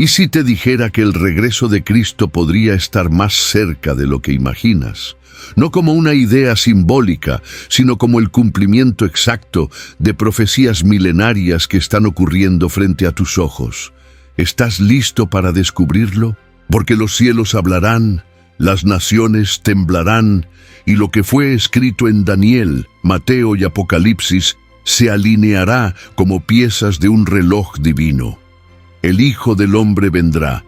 ¿Y si te dijera que el regreso de Cristo podría estar más cerca de lo que imaginas? No como una idea simbólica, sino como el cumplimiento exacto de profecías milenarias que están ocurriendo frente a tus ojos. ¿Estás listo para descubrirlo? Porque los cielos hablarán, las naciones temblarán, y lo que fue escrito en Daniel, Mateo y Apocalipsis se alineará como piezas de un reloj divino. El Hijo del Hombre vendrá,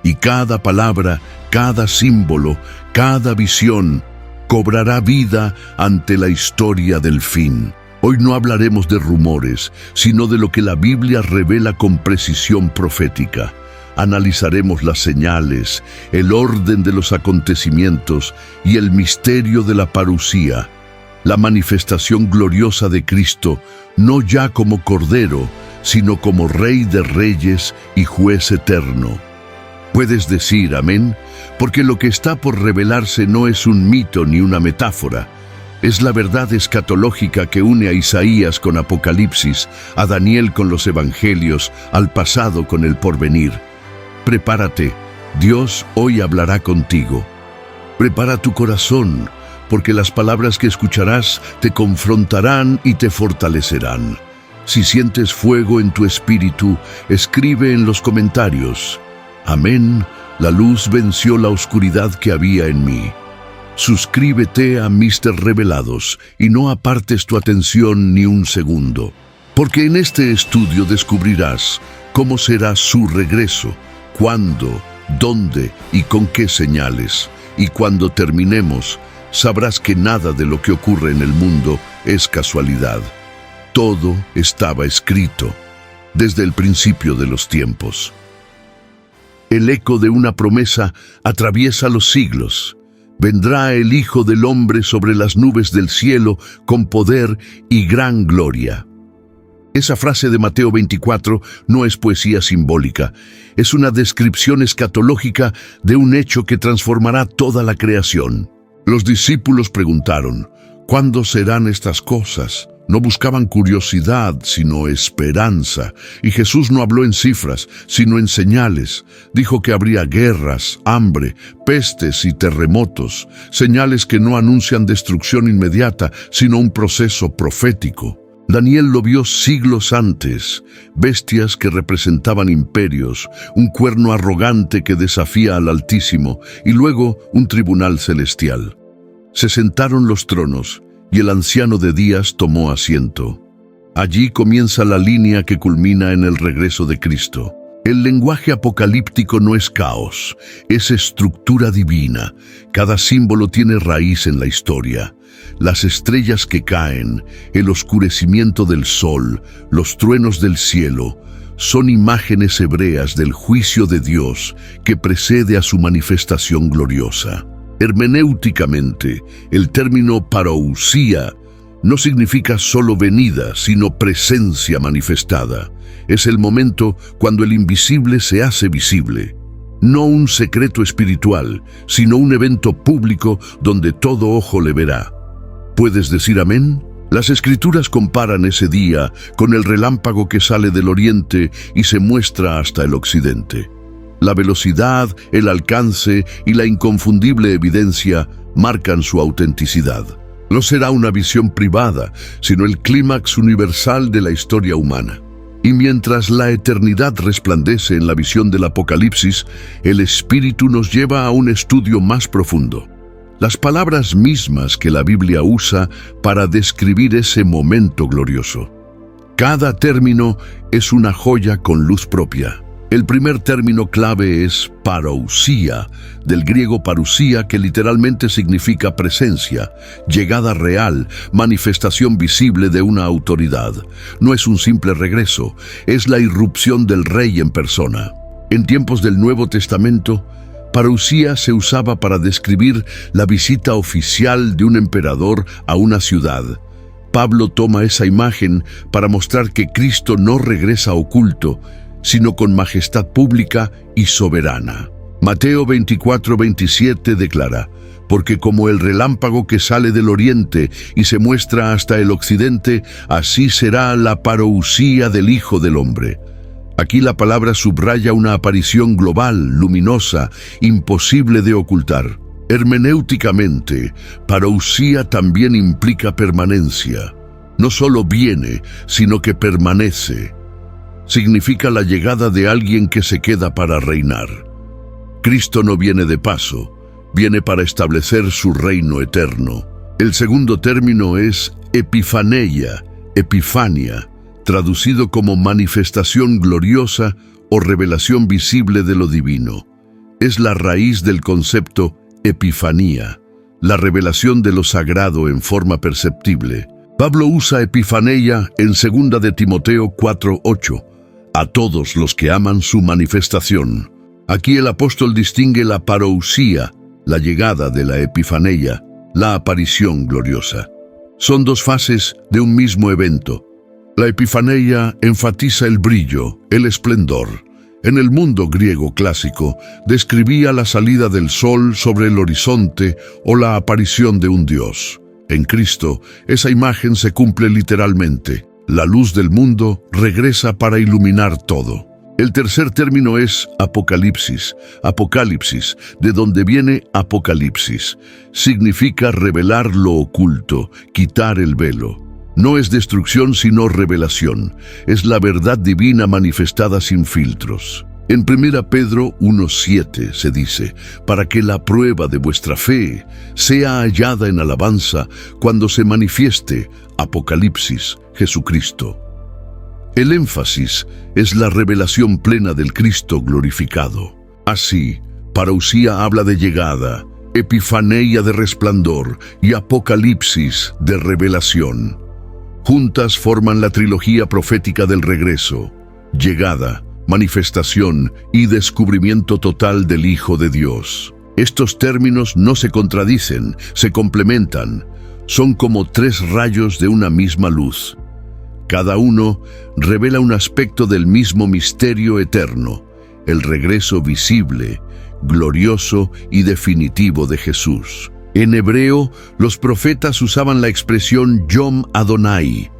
y cada palabra, cada símbolo, cada visión cobrará vida ante la historia del fin. Hoy no hablaremos de rumores, sino de lo que la Biblia revela con precisión profética. Analizaremos las señales, el orden de los acontecimientos y el misterio de la parusía, la manifestación gloriosa de Cristo, no ya como Cordero, sino como Rey de Reyes y Juez eterno. Puedes decir amén, porque lo que está por revelarse no es un mito ni una metáfora. Es la verdad escatológica que une a Isaías con Apocalipsis, a Daniel con los Evangelios, al pasado con el porvenir. Prepárate, Dios hoy hablará contigo. Prepara tu corazón, porque las palabras que escucharás te confrontarán y te fortalecerán. Si sientes fuego en tu espíritu, escribe en los comentarios: amén, la luz venció la oscuridad que había en mí. Suscríbete a Mister Revelados y no apartes tu atención ni un segundo, porque en este estudio descubrirás cómo será su regreso, cuándo, dónde y con qué señales. Y cuando terminemos, sabrás que nada de lo que ocurre en el mundo es casualidad. Todo estaba escrito desde el principio de los tiempos. El eco de una promesa atraviesa los siglos. Vendrá el Hijo del Hombre sobre las nubes del cielo con poder y gran gloria. Esa frase de Mateo 24 no es poesía simbólica, es una descripción escatológica de un hecho que transformará toda la creación. Los discípulos preguntaron: ¿cuándo serán estas cosas? No buscaban curiosidad, sino esperanza. Y Jesús no habló en cifras, sino en señales. Dijo que habría guerras, hambre, pestes y terremotos, señales que no anuncian destrucción inmediata, sino un proceso profético. Daniel lo vio siglos antes: bestias que representaban imperios, un cuerno arrogante que desafía al Altísimo, y luego un tribunal celestial. Se sentaron los tronos, y el anciano de días tomó asiento. Allí comienza la línea que culmina en el regreso de Cristo. El lenguaje apocalíptico no es caos, es estructura divina. Cada símbolo tiene raíz en la historia. Las estrellas que caen, el oscurecimiento del sol, los truenos del cielo, son imágenes hebreas del juicio de Dios que precede a su manifestación gloriosa. Hermenéuticamente, el término parousia no significa solo venida, sino presencia manifestada. Es el momento cuando el invisible se hace visible. No un secreto espiritual, sino un evento público donde todo ojo le verá. ¿Puedes decir amén? Las Escrituras comparan ese día con el relámpago que sale del oriente y se muestra hasta el occidente. La velocidad, el alcance y la inconfundible evidencia marcan su autenticidad. No será una visión privada, sino el clímax universal de la historia humana. Y mientras la eternidad resplandece en la visión del Apocalipsis, el Espíritu nos lleva a un estudio más profundo. Las palabras mismas que la Biblia usa para describir ese momento glorioso. Cada término es una joya con luz propia. El primer término clave es parousia, del griego parusía, que literalmente significa presencia, llegada real, manifestación visible de una autoridad. No es un simple regreso, es la irrupción del Rey en persona. En tiempos del Nuevo Testamento, parousia se usaba para describir la visita oficial de un emperador a una ciudad. Pablo toma esa imagen para mostrar que Cristo no regresa oculto, sino con majestad pública y soberana. Mateo 24:27 declara: porque como el relámpago que sale del oriente y se muestra hasta el occidente, así será la parousia del Hijo del Hombre. Aquí la palabra subraya una aparición global, luminosa, imposible de ocultar. Hermenéuticamente, parousia también implica permanencia. No solo viene, sino que permanece. Significa la llegada de alguien que se queda para reinar. Cristo no viene de paso, viene para establecer su reino eterno. El segundo término es epifaneia, epifania, traducido como manifestación gloriosa o revelación visible de lo divino. Es la raíz del concepto epifanía, la revelación de lo sagrado en forma perceptible. Pablo usa epifaneia en 2 de Timoteo 4:8, a todos los que aman su manifestación. Aquí el apóstol distingue la parousia, la llegada de la epifaneia, la aparición gloriosa. Son dos fases de un mismo evento. La epifaneia enfatiza el brillo, el esplendor. En el mundo griego clásico, describía la salida del sol sobre el horizonte o la aparición de un dios. En Cristo, esa imagen se cumple literalmente. La luz del mundo regresa para iluminar todo. El tercer término es apocalipsis, de donde viene apocalipsis. Significa revelar lo oculto, quitar el velo. No es destrucción sino revelación. Es la verdad divina manifestada sin filtros. En 1 Pedro 1:7 se dice, para que la prueba de vuestra fe sea hallada en alabanza cuando se manifieste, Apocalipsis, Jesucristo. El énfasis es la revelación plena del Cristo glorificado. Así, parousia habla de llegada, epifaneia de resplandor y apocalipsis de revelación. Juntas forman la trilogía profética del regreso, llegada, manifestación y descubrimiento total del Hijo de Dios. Estos términos no se contradicen, se complementan. Son como tres rayos de una misma luz. Cada uno revela un aspecto del mismo misterio eterno, el regreso visible, glorioso y definitivo de Jesús. En hebreo, los profetas usaban la expresión Yom Adonai,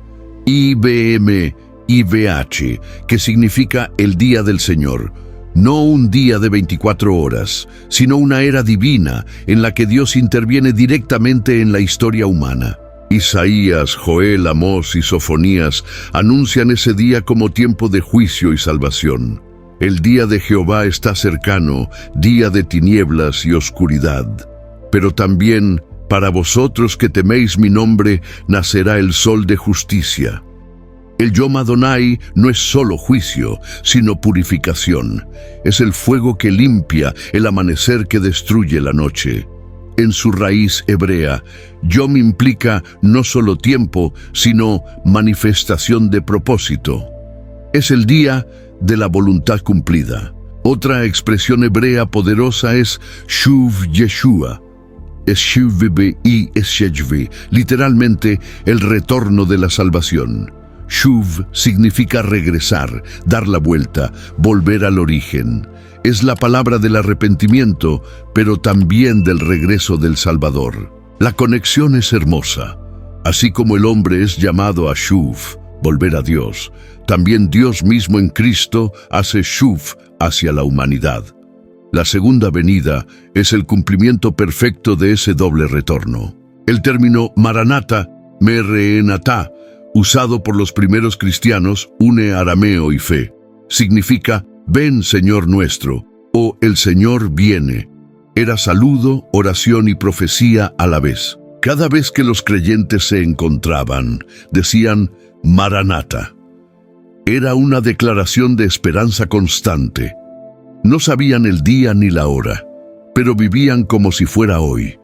IBM, IBH, que significa el día del Señor. No un día de 24 horas, sino una era divina en la que Dios interviene directamente en la historia humana. Isaías, Joel, Amós y Sofonías anuncian ese día como tiempo de juicio y salvación. El día de Jehová está cercano, día de tinieblas y oscuridad. Pero también, para vosotros que teméis mi nombre, nacerá el sol de justicia. El Yom Adonai no es solo juicio, sino purificación. Es el fuego que limpia, el amanecer que destruye la noche. En su raíz hebrea, Yom implica no solo tiempo, sino manifestación de propósito. Es el día de la voluntad cumplida. Otra expresión hebrea poderosa es Shuv Yeshua. Es Shuv y es Shejvi, literalmente el retorno de la salvación. Shuv significa regresar, dar la vuelta, volver al origen. Es la palabra del arrepentimiento, pero también del regreso del Salvador. La conexión es hermosa. Así como el hombre es llamado a Shuv, volver a Dios, también Dios mismo en Cristo hace Shuv hacia la humanidad. La segunda venida es el cumplimiento perfecto de ese doble retorno. El término Maranatha, Merenatá, usado por los primeros cristianos, une arameo y fe. Significa «Ven, Señor nuestro», o «El Señor viene». Era saludo, oración y profecía a la vez. Cada vez que los creyentes se encontraban, decían «Maranatha». Era una declaración de esperanza constante. No sabían el día ni la hora, pero vivían como si fuera hoy.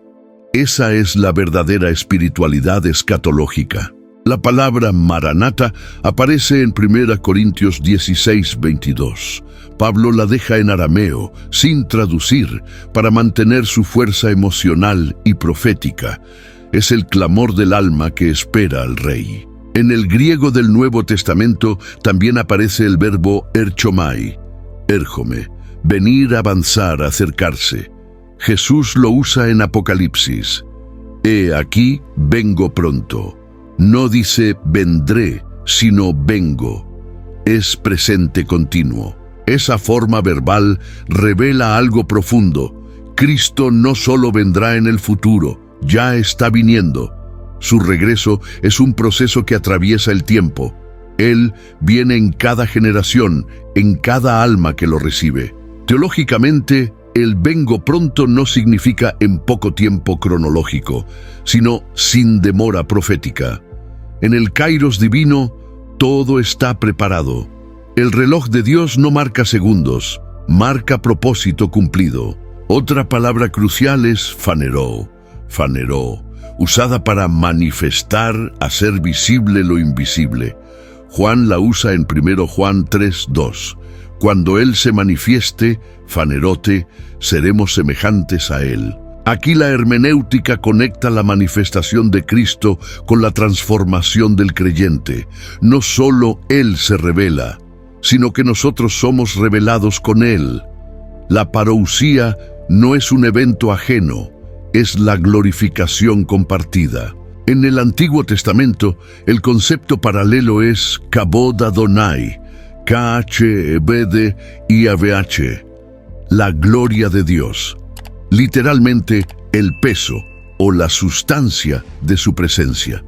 Esa es la verdadera espiritualidad escatológica. La palabra Maranatha aparece en 1 Corintios 16:22. Pablo la deja en arameo, sin traducir, para mantener su fuerza emocional y profética. Es el clamor del alma que espera al Rey. En el griego del Nuevo Testamento también aparece el verbo erchomai, érjome, venir, avanzar, acercarse. Jesús lo usa en Apocalipsis. He aquí, vengo pronto. No dice vendré, sino vengo. es presente continuo. Esa forma verbal revela algo profundo. Cristo no solo vendrá en el futuro, ya está viniendo. Su regreso es un proceso que atraviesa el tiempo. Él viene en cada generación, en cada alma que lo recibe. Teológicamente, el vengo pronto no significa en poco tiempo cronológico, sino sin demora profética. En el kairos divino, todo está preparado. El reloj de Dios no marca segundos, marca propósito cumplido. Otra palabra crucial es faneró, usada para manifestar, hacer visible lo invisible. Juan la usa en 1 Juan 3:2. Cuando Él se manifieste, fanerote, seremos semejantes a Él. Aquí la hermenéutica conecta la manifestación de Cristo con la transformación del creyente. No solo Él se revela, sino que nosotros somos revelados con Él. La parousia no es un evento ajeno, es la glorificación compartida. En el Antiguo Testamento, el concepto paralelo es Kabod Adonai, K-H-E-B-D I-A-V-H, la gloria de Dios. Literalmente, el peso o la sustancia de su presencia.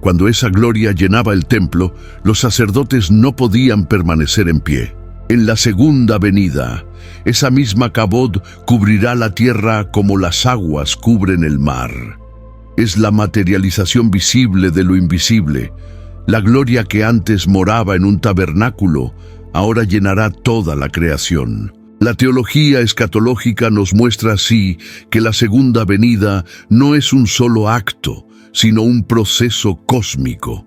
Cuando esa gloria llenaba el templo, los sacerdotes no podían permanecer en pie. En la segunda venida, esa misma Kabod cubrirá la tierra como las aguas cubren el mar. Es la materialización visible de lo invisible. La gloria que antes moraba en un tabernáculo, ahora llenará toda la creación. La teología escatológica nos muestra así que la segunda venida no es un solo acto, sino un proceso cósmico.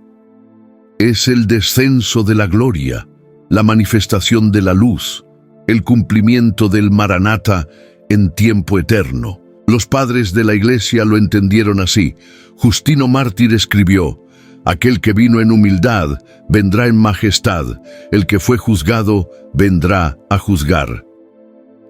Es el descenso de la gloria, la manifestación de la luz, el cumplimiento del Maranatha en tiempo eterno. Los padres de la Iglesia lo entendieron así. Justino Mártir escribió: aquel que vino en humildad vendrá en majestad, el que fue juzgado vendrá a juzgar.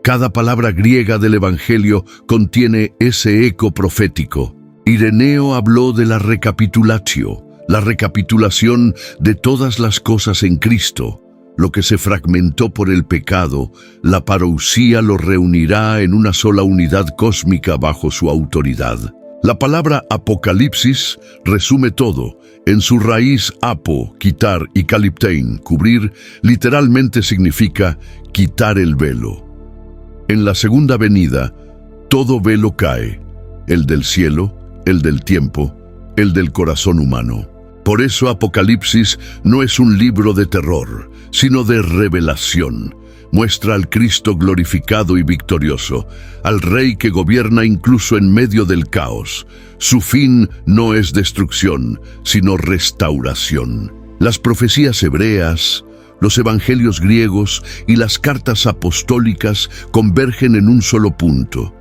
Cada palabra griega del Evangelio contiene ese eco profético. Ireneo habló de la recapitulatio, la recapitulación de todas las cosas en Cristo. Lo que se fragmentó por el pecado, la parousia lo reunirá en una sola unidad cósmica bajo su autoridad. La palabra apocalipsis resume todo. En su raíz apo, quitar, y kaliptein, cubrir, literalmente significa quitar el velo. En la segunda venida, todo velo cae, el del cielo, el del tiempo, el del corazón humano. Por eso Apocalipsis no es un libro de terror, sino de revelación. Muestra al Cristo glorificado y victorioso, al Rey que gobierna incluso en medio del caos. Su fin no es destrucción, sino restauración. Las profecías hebreas, los evangelios griegos y las cartas apostólicas convergen en un solo punto.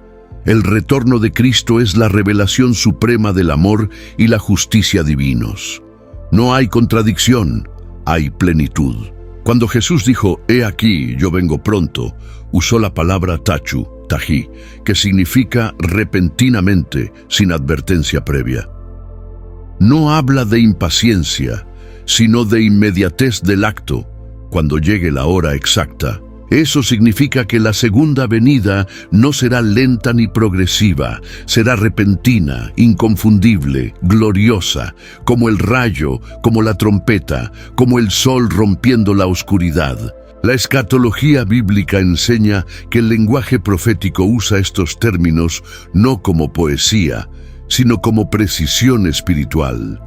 El retorno de Cristo es la revelación suprema del amor y la justicia divinos. No hay contradicción, hay plenitud. Cuando Jesús dijo, «He aquí, yo vengo pronto», usó la palabra tachu, tají, que significa repentinamente, sin advertencia previa. No habla de impaciencia, sino de inmediatez del acto, cuando llegue la hora exacta. Eso significa que la segunda venida no será lenta ni progresiva, será repentina, inconfundible, gloriosa, como el rayo, como la trompeta, como el sol rompiendo la oscuridad. La escatología bíblica enseña que el lenguaje profético usa estos términos no como poesía, sino como precisión espiritual.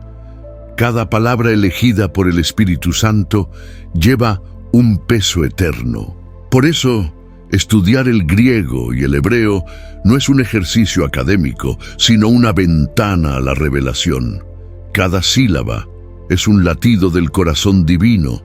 Cada palabra elegida por el Espíritu Santo lleva un peso eterno. Por eso, estudiar el griego y el hebreo no es un ejercicio académico, sino una ventana a la revelación. Cada sílaba es un latido del corazón divino,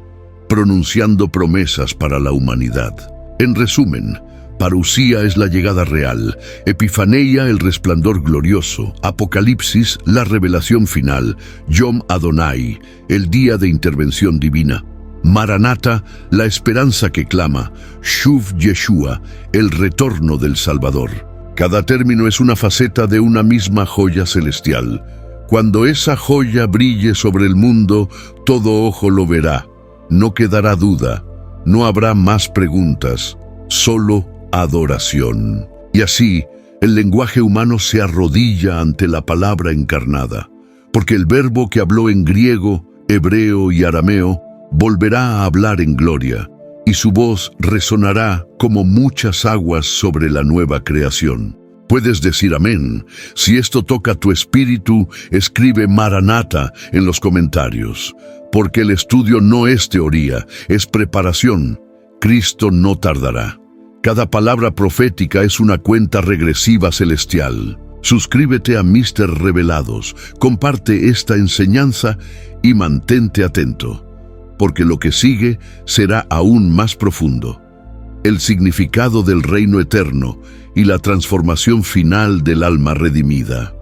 pronunciando promesas para la humanidad. En resumen, parousia es la llegada real, epifaneia el resplandor glorioso, apocalipsis la revelación final, Yom Adonai el día de intervención divina. Maranatha, la esperanza que clama, Shuv Yeshua, el retorno del Salvador. Cada término es una faceta de una misma joya celestial. Cuando esa joya brille sobre el mundo, todo ojo lo verá. No quedará duda, no habrá más preguntas, solo adoración. Y así, el lenguaje humano se arrodilla ante la palabra encarnada, porque el verbo que habló en griego, hebreo y arameo volverá a hablar en gloria, y su voz resonará como muchas aguas sobre la nueva creación. Puedes decir amén. Si esto toca tu espíritu, escribe Maranata en los comentarios, porque el estudio no es teoría, es preparación. Cristo no tardará. Cada palabra profética es una cuenta regresiva celestial. Suscríbete a Mister Revelados, comparte esta enseñanza y mantente atento, porque lo que sigue será aún más profundo. El significado del reino eterno y la transformación final del alma redimida.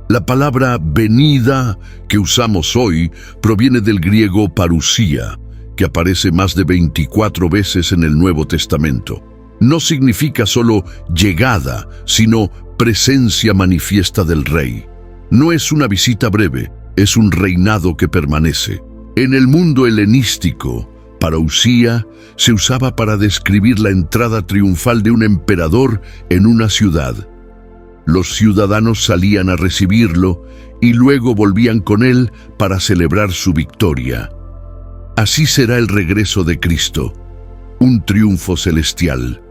La palabra venida que usamos hoy proviene del griego parusía, que aparece más de 24 veces en el Nuevo Testamento. No significa solo llegada, sino presencia manifiesta del Rey. No es una visita breve, es un reinado que permanece. En el mundo helenístico, parousia se usaba para describir la entrada triunfal de un emperador en una ciudad. Los ciudadanos salían a recibirlo y luego volvían con él para celebrar su victoria. Así será el regreso de Cristo, un triunfo celestial,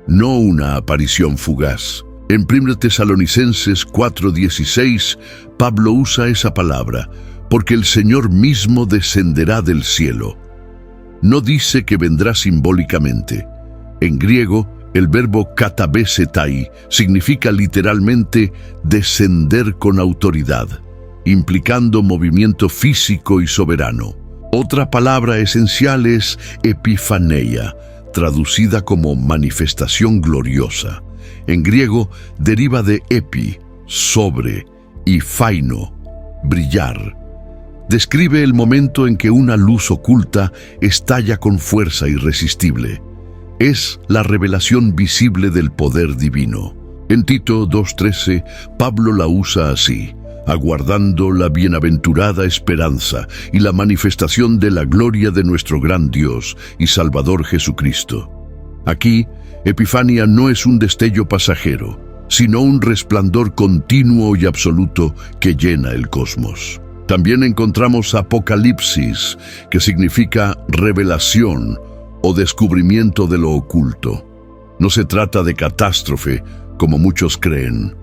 no una aparición fugaz. En 1 Tesalonicenses 4:16, Pablo usa esa palabra, porque el Señor mismo descenderá del cielo. No dice que vendrá simbólicamente. En griego, el verbo katabesetai significa literalmente descender con autoridad, implicando movimiento físico y soberano. Otra palabra esencial es epifaneia, traducida como manifestación gloriosa. En griego deriva de epi, sobre, y faino, brillar. Describe el momento en que una luz oculta estalla con fuerza irresistible. Es la revelación visible del poder divino. En Tito 2:13, Pablo la usa así: aguardando la bienaventurada esperanza y la manifestación de la gloria de nuestro gran Dios y Salvador Jesucristo. Aquí, Epifania no es un destello pasajero, sino un resplandor continuo y absoluto que llena el cosmos. También encontramos Apocalipsis, que significa revelación o descubrimiento de lo oculto. No se trata de catástrofe, como muchos creen.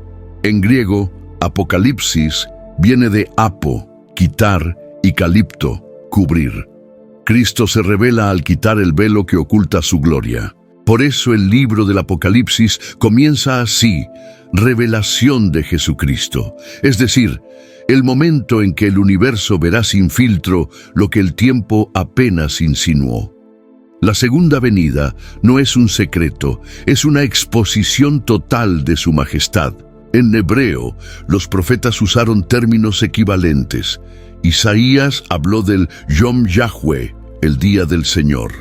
En griego, Apocalipsis viene de apo, quitar, y calipto, cubrir. Cristo se revela al quitar el velo que oculta su gloria. Por eso el libro del Apocalipsis comienza así: revelación de Jesucristo, es decir, el momento en que el universo verá sin filtro lo que el tiempo apenas insinuó. La segunda venida no es un secreto, es una exposición total de su majestad. En hebreo, los profetas usaron términos equivalentes. Isaías habló del Yom Yahweh, el día del Señor.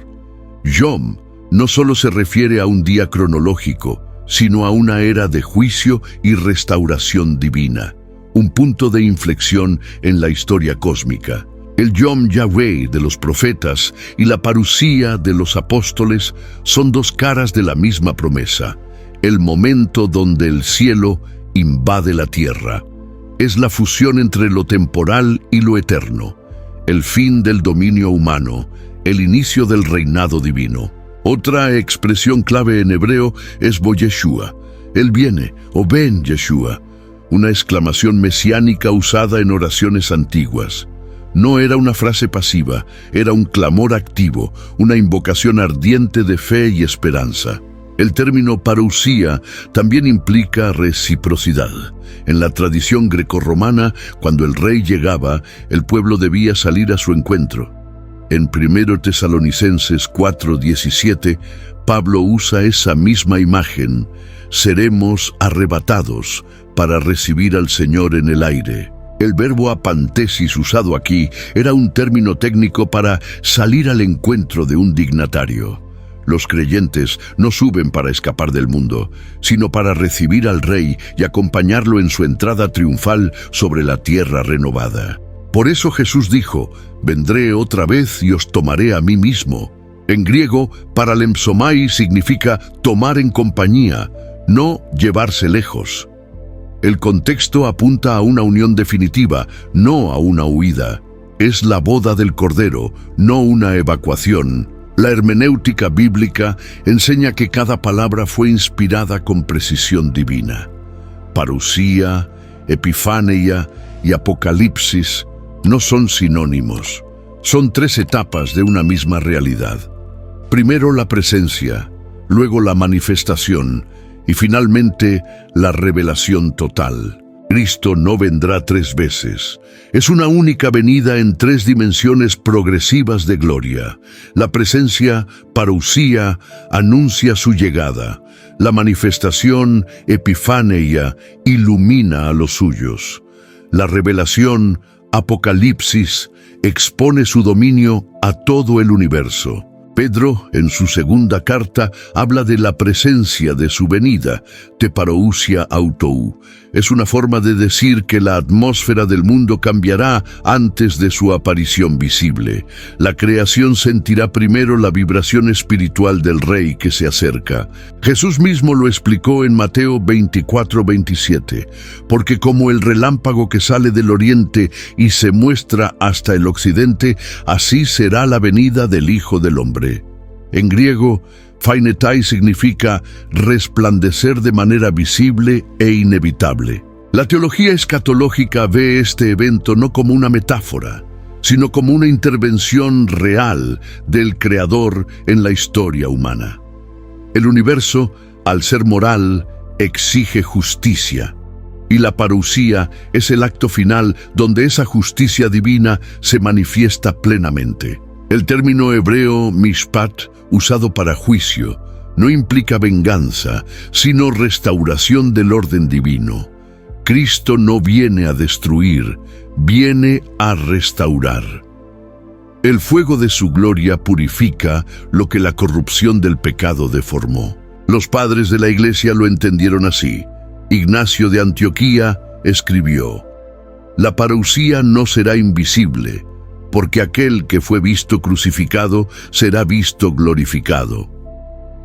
Yom no solo se refiere a un día cronológico, sino a una era de juicio y restauración divina, un punto de inflexión en la historia cósmica. El Yom Yahweh de los profetas y la parusía de los apóstoles son dos caras de la misma promesa, el momento donde el cielo invade la tierra. Es la fusión entre lo temporal y lo eterno, el fin del dominio humano, el inicio del reinado divino. Otra expresión clave en hebreo es Bo Yeshua, Él viene, o ven Yeshua, una exclamación mesiánica usada en oraciones antiguas. No era una frase pasiva, era un clamor activo, una invocación ardiente de fe y esperanza. El término parousia también implica reciprocidad. En la tradición grecorromana, cuando el rey llegaba, el pueblo debía salir a su encuentro. En 1 Tesalonicenses 4:17, Pablo usa esa misma imagen: seremos arrebatados para recibir al Señor en el aire. El verbo apantesis usado aquí era un término técnico para salir al encuentro de un dignatario. Los creyentes no suben para escapar del mundo, sino para recibir al Rey y acompañarlo en su entrada triunfal sobre la tierra renovada. Por eso Jesús dijo: «Vendré otra vez y os tomaré a mí mismo». En griego, paralempsomai significa tomar en compañía, no llevarse lejos. El contexto apunta a una unión definitiva, no a una huida. Es la boda del Cordero, no una evacuación. La hermenéutica bíblica enseña que cada palabra fue inspirada con precisión divina. Parusía, epifaneia y apocalipsis no son sinónimos. Son tres etapas de una misma realidad. Primero la presencia, luego la manifestación y finalmente la revelación total. Cristo no vendrá tres veces. Es una única venida en tres dimensiones progresivas de gloria. La presencia, parusía, anuncia su llegada. La manifestación, epifaneia, ilumina a los suyos. La revelación, apocalipsis, expone su dominio a todo el universo. Pedro, en su segunda carta, habla de la presencia de su venida, te parousia autou. Es una forma de decir que la atmósfera del mundo cambiará antes de su aparición visible. La creación sentirá primero la vibración espiritual del Rey que se acerca. Jesús mismo lo explicó en Mateo 24:27, porque como el relámpago que sale del oriente y se muestra hasta el occidente, así será la venida del Hijo del Hombre. En griego, phainetai significa resplandecer de manera visible e inevitable. La teología escatológica ve este evento no como una metáfora, sino como una intervención real del Creador en la historia humana. El universo, al ser moral, exige justicia, y la parusía es el acto final donde esa justicia divina se manifiesta plenamente. El término hebreo mishpat, usado para juicio, no implica venganza, sino restauración del orden divino. Cristo no viene a destruir, viene a restaurar. El fuego de su gloria purifica lo que la corrupción del pecado deformó. Los padres de la Iglesia lo entendieron así. Ignacio de Antioquía escribió: «La parusía no será invisible, porque aquel que fue visto crucificado será visto glorificado.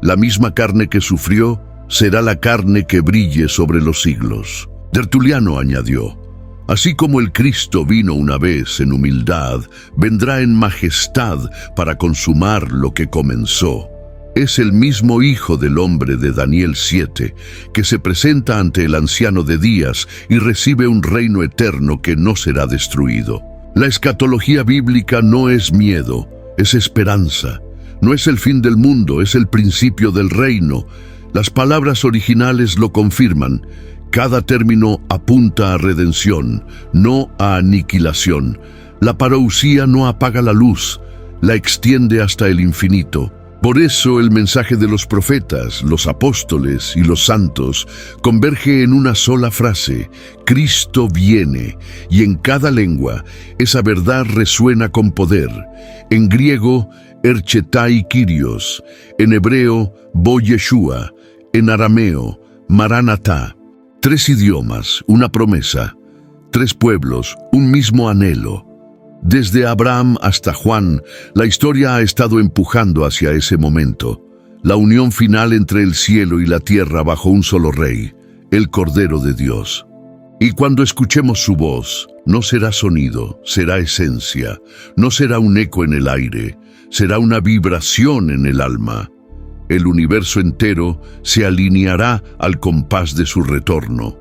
La misma carne que sufrió será la carne que brille sobre los siglos». Tertuliano añadió: «Así como el Cristo vino una vez en humildad, vendrá en majestad para consumar lo que comenzó». Es el mismo Hijo del Hombre de Daniel 7, que se presenta ante el Anciano de Días y recibe un reino eterno que no será destruido. La escatología bíblica no es miedo, es esperanza. No es el fin del mundo, es el principio del reino. Las palabras originales lo confirman. Cada término apunta a redención, no a aniquilación. La parousia no apaga la luz, la extiende hasta el infinito. Por eso el mensaje de los profetas, los apóstoles y los santos converge en una sola frase: Cristo viene, y en cada lengua esa verdad resuena con poder. En griego, erchetai Kyrios, en hebreo, bo Yeshua, en arameo, Maranatá. Tres idiomas, una promesa. Tres pueblos, un mismo anhelo. Desde Abraham hasta Juan, la historia ha estado empujando hacia ese momento. La unión final entre el cielo y la tierra bajo un solo rey, el Cordero de Dios. Y cuando escuchemos su voz, no será sonido, será esencia. No será un eco en el aire, será una vibración en el alma. El universo entero se alineará al compás de su retorno.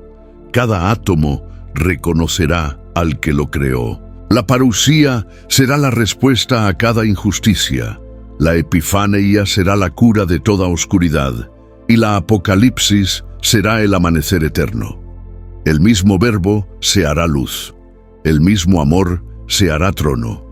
Cada átomo reconocerá al que lo creó. La parusía será la respuesta a cada injusticia. La epifaneia será la cura de toda oscuridad. Y la apocalipsis será el amanecer eterno. El mismo verbo se hará luz. El mismo amor se hará trono.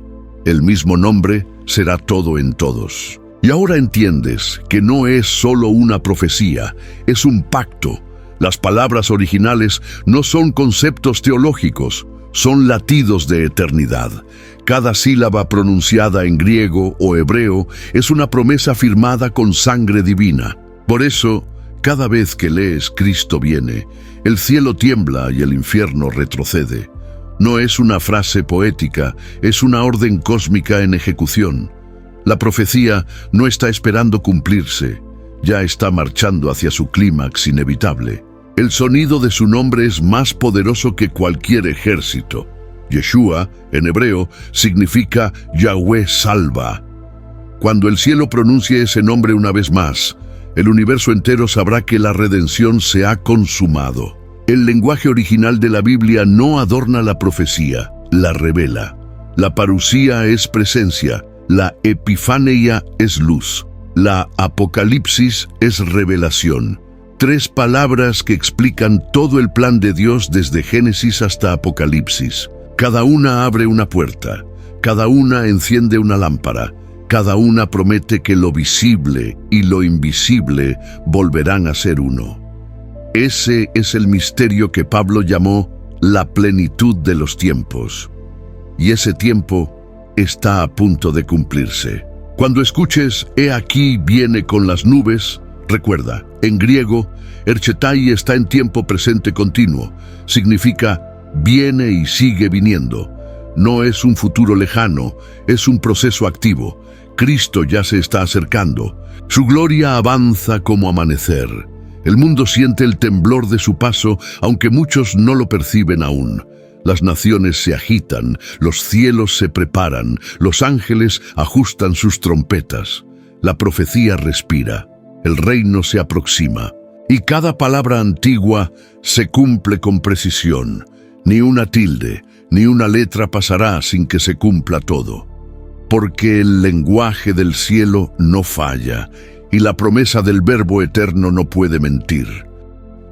El mismo nombre será todo en todos. Y ahora entiendes que no es solo una profecía, es un pacto. Las palabras originales no son conceptos teológicos, son latidos de eternidad. Cada sílaba pronunciada en griego o hebreo es una promesa firmada con sangre divina. Por eso, cada vez que lees Cristo viene, el cielo tiembla y el infierno retrocede. No es una frase poética, es una orden cósmica en ejecución. La profecía no está esperando cumplirse, ya está marchando hacia su clímax inevitable. El sonido de su nombre es más poderoso que cualquier ejército. Yeshua, en hebreo, significa Yahweh salva. Cuando el cielo pronuncie ese nombre una vez más, el universo entero sabrá que la redención se ha consumado. El lenguaje original de la Biblia no adorna la profecía, la revela. La parusía es presencia, la epifaneia es luz, la apocalipsis es revelación. 3 palabras que explican todo el plan de Dios desde Génesis hasta Apocalipsis. Cada una abre una puerta, cada una enciende una lámpara, cada una promete que lo visible y lo invisible volverán a ser uno. Ese es el misterio que Pablo llamó la plenitud de los tiempos. Y ese tiempo está a punto de cumplirse. Cuando escuches, «He aquí viene con las nubes», recuerda, en griego, Erchetai está en tiempo presente continuo. Significa viene y sigue viniendo. No es un futuro lejano, es un proceso activo. Cristo ya se está acercando. Su gloria avanza como amanecer. El mundo siente el temblor de su paso, aunque muchos no lo perciben aún. Las naciones se agitan, los cielos se preparan, los ángeles ajustan sus trompetas. La profecía respira, el reino se aproxima. Y cada palabra antigua se cumple con precisión. Ni una tilde, ni una letra pasará sin que se cumpla todo. Porque el lenguaje del cielo no falla, y la promesa del Verbo eterno no puede mentir.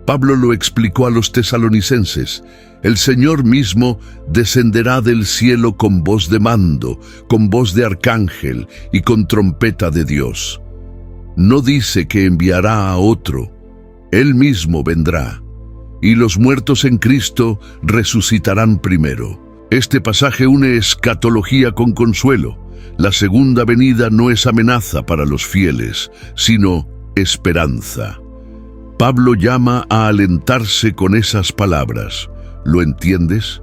Pablo lo explicó a los tesalonicenses. El Señor mismo descenderá del cielo con voz de mando, con voz de arcángel y con trompeta de Dios. No dice que enviará a otro, Él mismo vendrá, y los muertos en Cristo resucitarán primero. Este pasaje une escatología con consuelo. La segunda venida no es amenaza para los fieles, sino esperanza. Pablo llama a alentarse con esas palabras. ¿Lo entiendes?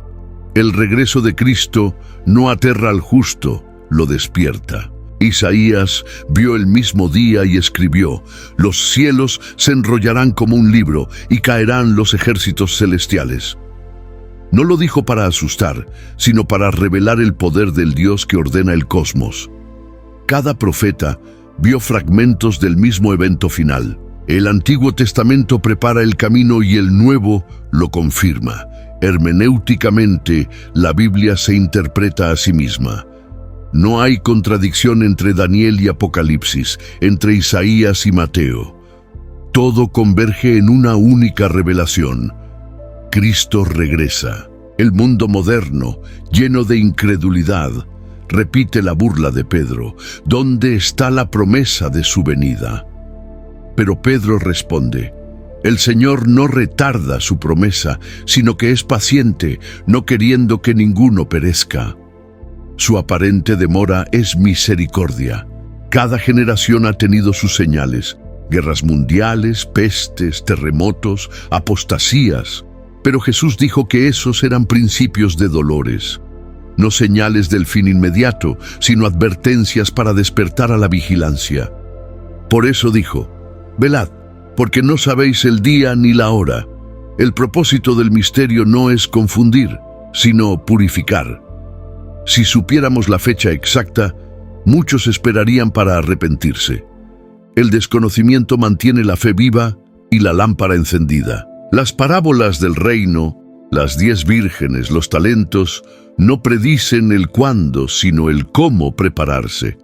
El regreso de Cristo no aterra al justo, lo despierta. Isaías vio el mismo día y escribió: «Los cielos se enrollarán como un libro y caerán los ejércitos celestiales». No lo dijo para asustar, sino para revelar el poder del Dios que ordena el cosmos. Cada profeta vio fragmentos del mismo evento final. El Antiguo Testamento prepara el camino y el Nuevo lo confirma. Hermenéuticamente, la Biblia se interpreta a sí misma. No hay contradicción entre Daniel y Apocalipsis, entre Isaías y Mateo. Todo converge en una única revelación. Cristo regresa. El mundo moderno, lleno de incredulidad, repite la burla de Pedro. ¿Dónde está la promesa de su venida? Pero Pedro responde: el Señor no retarda su promesa, sino que es paciente, no queriendo que ninguno perezca. Su aparente demora es misericordia. Cada generación ha tenido sus señales: guerras mundiales, pestes, terremotos, apostasías. Pero Jesús dijo que esos eran principios de dolores, no señales del fin inmediato, sino advertencias para despertar a la vigilancia. Por eso dijo: velad, porque no sabéis el día ni la hora. El propósito del misterio no es confundir, sino purificar. Si supiéramos la fecha exacta, muchos esperarían para arrepentirse. El desconocimiento mantiene la fe viva y la lámpara encendida. Las parábolas del reino, las 10 vírgenes, los talentos, no predicen el cuándo, sino el cómo prepararse.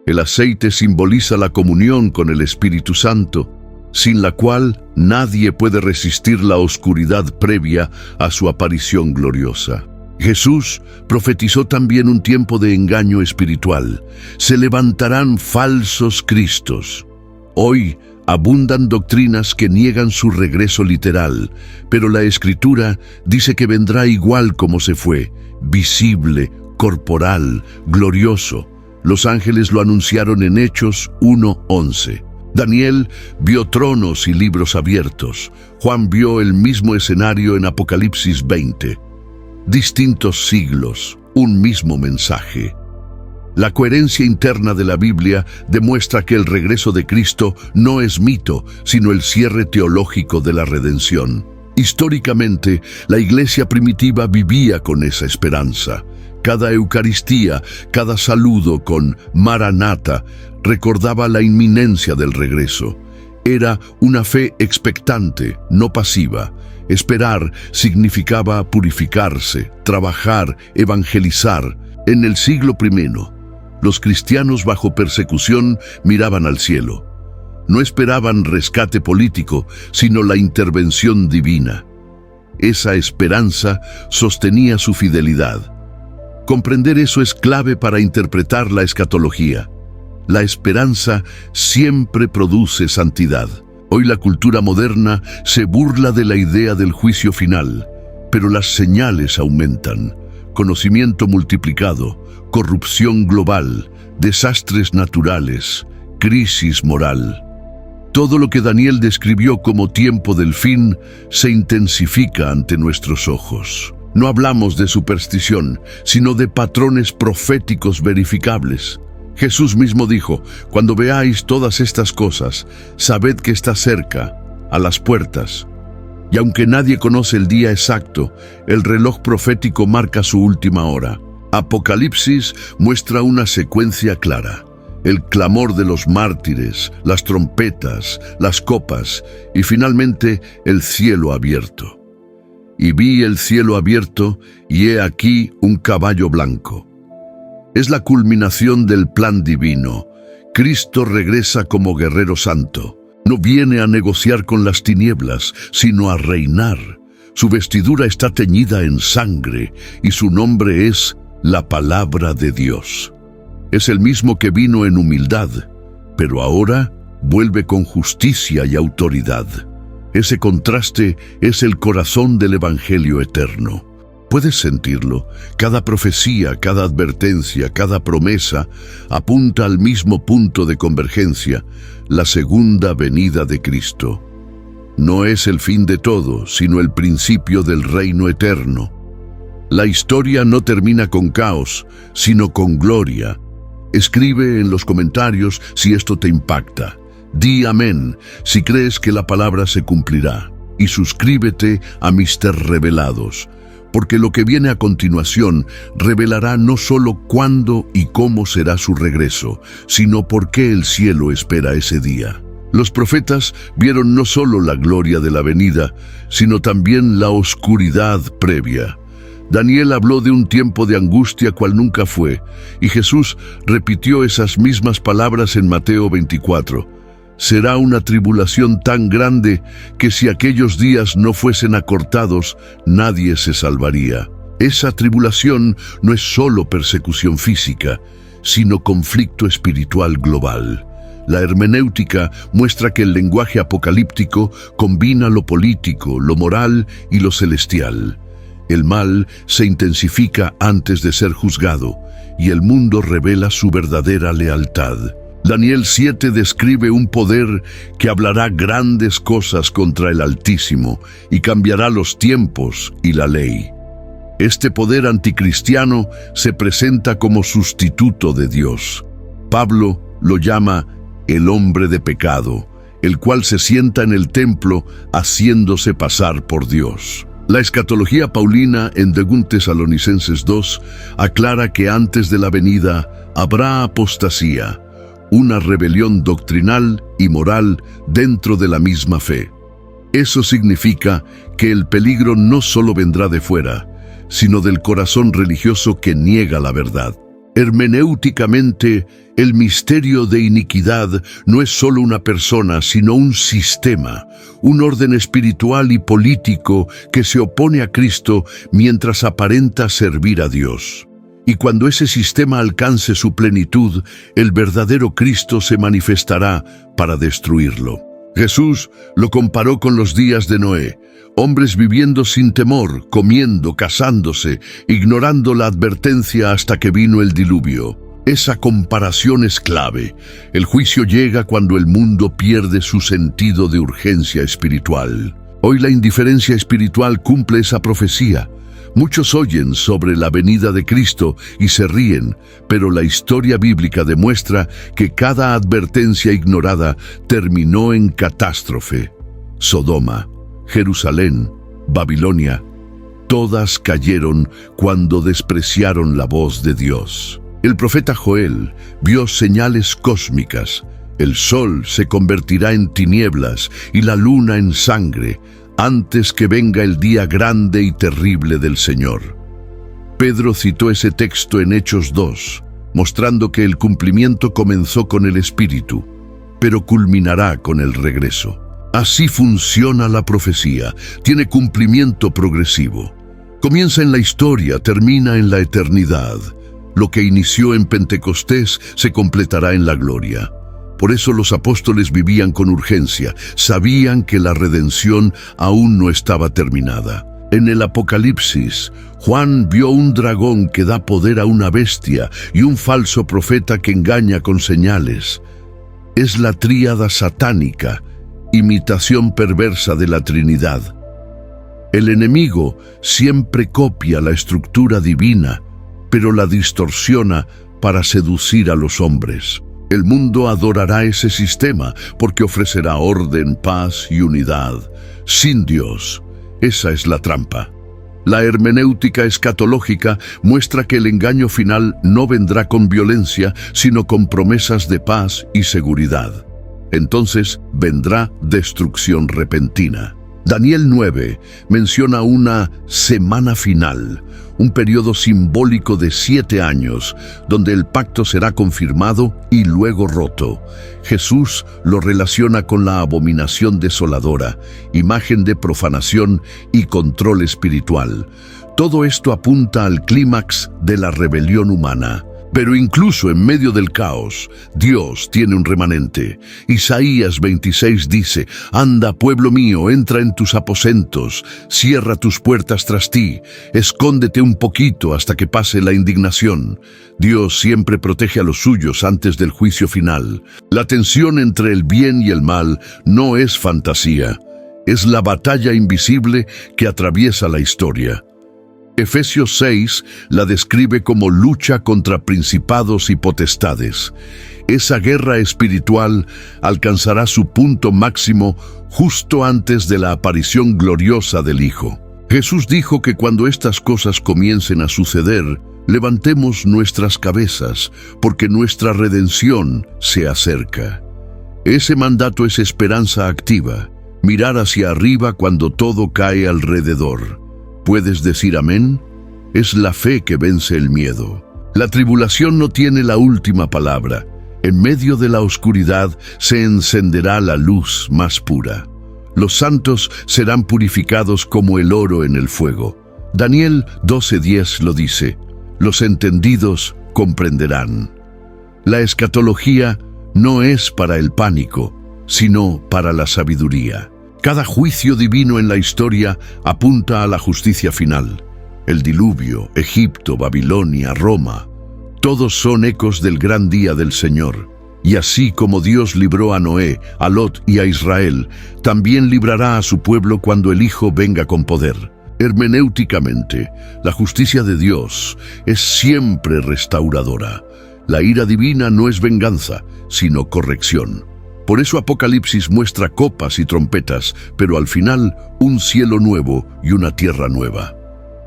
El aceite simboliza la comunión con el Espíritu Santo, sin la cual nadie puede resistir la oscuridad previa a su aparición gloriosa. Jesús profetizó también un tiempo de engaño espiritual. Se levantarán falsos cristos. Hoy abundan doctrinas que niegan su regreso literal, pero la Escritura dice que vendrá igual como se fue, visible, corporal, glorioso. Los ángeles lo anunciaron en Hechos 1:11. Daniel vio tronos y libros abiertos. Juan vio el mismo escenario en Apocalipsis 20. distintos siglos, un mismo mensaje. La coherencia interna de la Biblia demuestra que el regreso de Cristo no es mito, sino el cierre teológico de la redención. Históricamente, la iglesia primitiva vivía con esa esperanza. Cada Eucaristía, cada saludo con Maranatha recordaba la inminencia del regreso. Era una fe expectante, no pasiva. Esperar significaba purificarse, trabajar, evangelizar. En el siglo I, los cristianos bajo persecución miraban al cielo. No esperaban rescate político, sino la intervención divina. Esa esperanza sostenía su fidelidad. Comprender eso es clave para interpretar la escatología. La esperanza siempre produce santidad. Hoy la cultura moderna se burla de la idea del juicio final, pero las señales aumentan. Conocimiento multiplicado, corrupción global, desastres naturales, crisis moral. Todo lo que Daniel describió como tiempo del fin se intensifica ante nuestros ojos. No hablamos de superstición, sino de patrones proféticos verificables. Jesús mismo dijo: cuando veáis todas estas cosas, sabed que está cerca, a las puertas. Y aunque nadie conoce el día exacto, el reloj profético marca su última hora. Apocalipsis muestra una secuencia clara. El clamor de los mártires, las trompetas, las copas y finalmente el cielo abierto. Y vi el cielo abierto y he aquí un caballo blanco. Es la culminación del plan divino. Cristo regresa como guerrero santo. No viene a negociar con las tinieblas, sino a reinar. Su vestidura está teñida en sangre y su nombre es la Palabra de Dios. Es el mismo que vino en humildad, pero ahora vuelve con justicia y autoridad. Ese contraste es el corazón del Evangelio eterno. ¿Puedes sentirlo? Cada profecía, cada advertencia, cada promesa apunta al mismo punto de convergencia, la segunda venida de Cristo. No es el fin de todo, sino el principio del reino eterno. La historia no termina con caos, sino con gloria. Escribe en los comentarios si esto te impacta. Di amén si crees que la palabra se cumplirá. Y suscríbete a Mister Revelados, porque lo que viene a continuación revelará no solo cuándo y cómo será su regreso, sino por qué el cielo espera ese día. Los profetas vieron no solo la gloria de la venida, sino también la oscuridad previa. Daniel habló de un tiempo de angustia cual nunca fue, y Jesús repitió esas mismas palabras en Mateo 24. Será una tribulación tan grande que si aquellos días no fuesen acortados, nadie se salvaría. Esa tribulación no es solo persecución física, sino conflicto espiritual global. La hermenéutica muestra que el lenguaje apocalíptico combina lo político, lo moral y lo celestial. El mal se intensifica antes de ser juzgado, y el mundo revela su verdadera lealtad. Daniel 7 describe un poder que hablará grandes cosas contra el Altísimo y cambiará los tiempos y la ley. Este poder anticristiano se presenta como sustituto de Dios. Pablo lo llama el hombre de pecado, el cual se sienta en el templo haciéndose pasar por Dios. La escatología paulina en 2 Tesalonicenses 2 aclara que antes de la venida habrá apostasía, una rebelión doctrinal y moral dentro de la misma fe. Eso significa que el peligro no solo vendrá de fuera, sino del corazón religioso que niega la verdad. Hermenéuticamente, el misterio de iniquidad no es solo una persona, sino un sistema, un orden espiritual y político que se opone a Cristo mientras aparenta servir a Dios. Y cuando ese sistema alcance su plenitud, el verdadero Cristo se manifestará para destruirlo. Jesús lo comparó con los días de Noé, hombres viviendo sin temor, comiendo, casándose, ignorando la advertencia hasta que vino el diluvio. Esa comparación es clave. El juicio llega cuando el mundo pierde su sentido de urgencia espiritual. Hoy la indiferencia espiritual cumple esa profecía. Muchos oyen sobre la venida de Cristo y se ríen, pero la historia bíblica demuestra que cada advertencia ignorada terminó en catástrofe. Sodoma, Jerusalén, Babilonia, todas cayeron cuando despreciaron la voz de Dios. El profeta Joel vio señales cósmicas. El sol se convertirá en tinieblas y la luna en sangre, antes que venga el día grande y terrible del Señor. Pedro citó ese texto en Hechos 2, mostrando que el cumplimiento comenzó con el Espíritu, pero culminará con el regreso. Así funciona la profecía, tiene cumplimiento progresivo. Comienza en la historia, termina en la eternidad. Lo que inició en Pentecostés se completará en la gloria. Por eso los apóstoles vivían con urgencia, sabían que la redención aún no estaba terminada. En el Apocalipsis, Juan vio un dragón que da poder a una bestia y un falso profeta que engaña con señales. Es la tríada satánica, imitación perversa de la Trinidad. El enemigo siempre copia la estructura divina, pero la distorsiona para seducir a los hombres. El mundo adorará ese sistema porque ofrecerá orden, paz y unidad. Sin Dios, esa es la trampa. La hermenéutica escatológica muestra que el engaño final no vendrá con violencia, sino con promesas de paz y seguridad. Entonces vendrá destrucción repentina. Daniel 9 menciona una semana final, un periodo simbólico de 7 años, donde el pacto será confirmado y luego roto. Jesús lo relaciona con la abominación desoladora, imagen de profanación y control espiritual. Todo esto apunta al clímax de la rebelión humana. Pero incluso en medio del caos, Dios tiene un remanente. Isaías 26 dice: «Anda, pueblo mío, entra en tus aposentos, cierra tus puertas tras ti, escóndete un poquito hasta que pase la indignación». Dios siempre protege a los suyos antes del juicio final. La tensión entre el bien y el mal no es fantasía, es la batalla invisible que atraviesa la historia. Efesios 6 la describe como lucha contra principados y potestades. Esa guerra espiritual alcanzará su punto máximo justo antes de la aparición gloriosa del Hijo. Jesús dijo que cuando estas cosas comiencen a suceder, levantemos nuestras cabezas, porque nuestra redención se acerca. Ese mandato es esperanza activa, mirar hacia arriba cuando todo cae alrededor. ¿Puedes decir amén? Es la fe que vence el miedo. La tribulación no tiene la última palabra. En medio de la oscuridad se encenderá la luz más pura. Los santos serán purificados como el oro en el fuego. Daniel 12:10 lo dice: «Los entendidos comprenderán». La escatología no es para el pánico, sino para la sabiduría. Cada juicio divino en la historia apunta a la justicia final. El diluvio, Egipto, Babilonia, Roma, todos son ecos del gran día del Señor. Y así como Dios libró a Noé, a Lot y a Israel, también librará a su pueblo cuando el Hijo venga con poder. Hermenéuticamente, la justicia de Dios es siempre restauradora. La ira divina no es venganza, sino corrección. Por eso Apocalipsis muestra copas y trompetas, pero al final un cielo nuevo y una tierra nueva.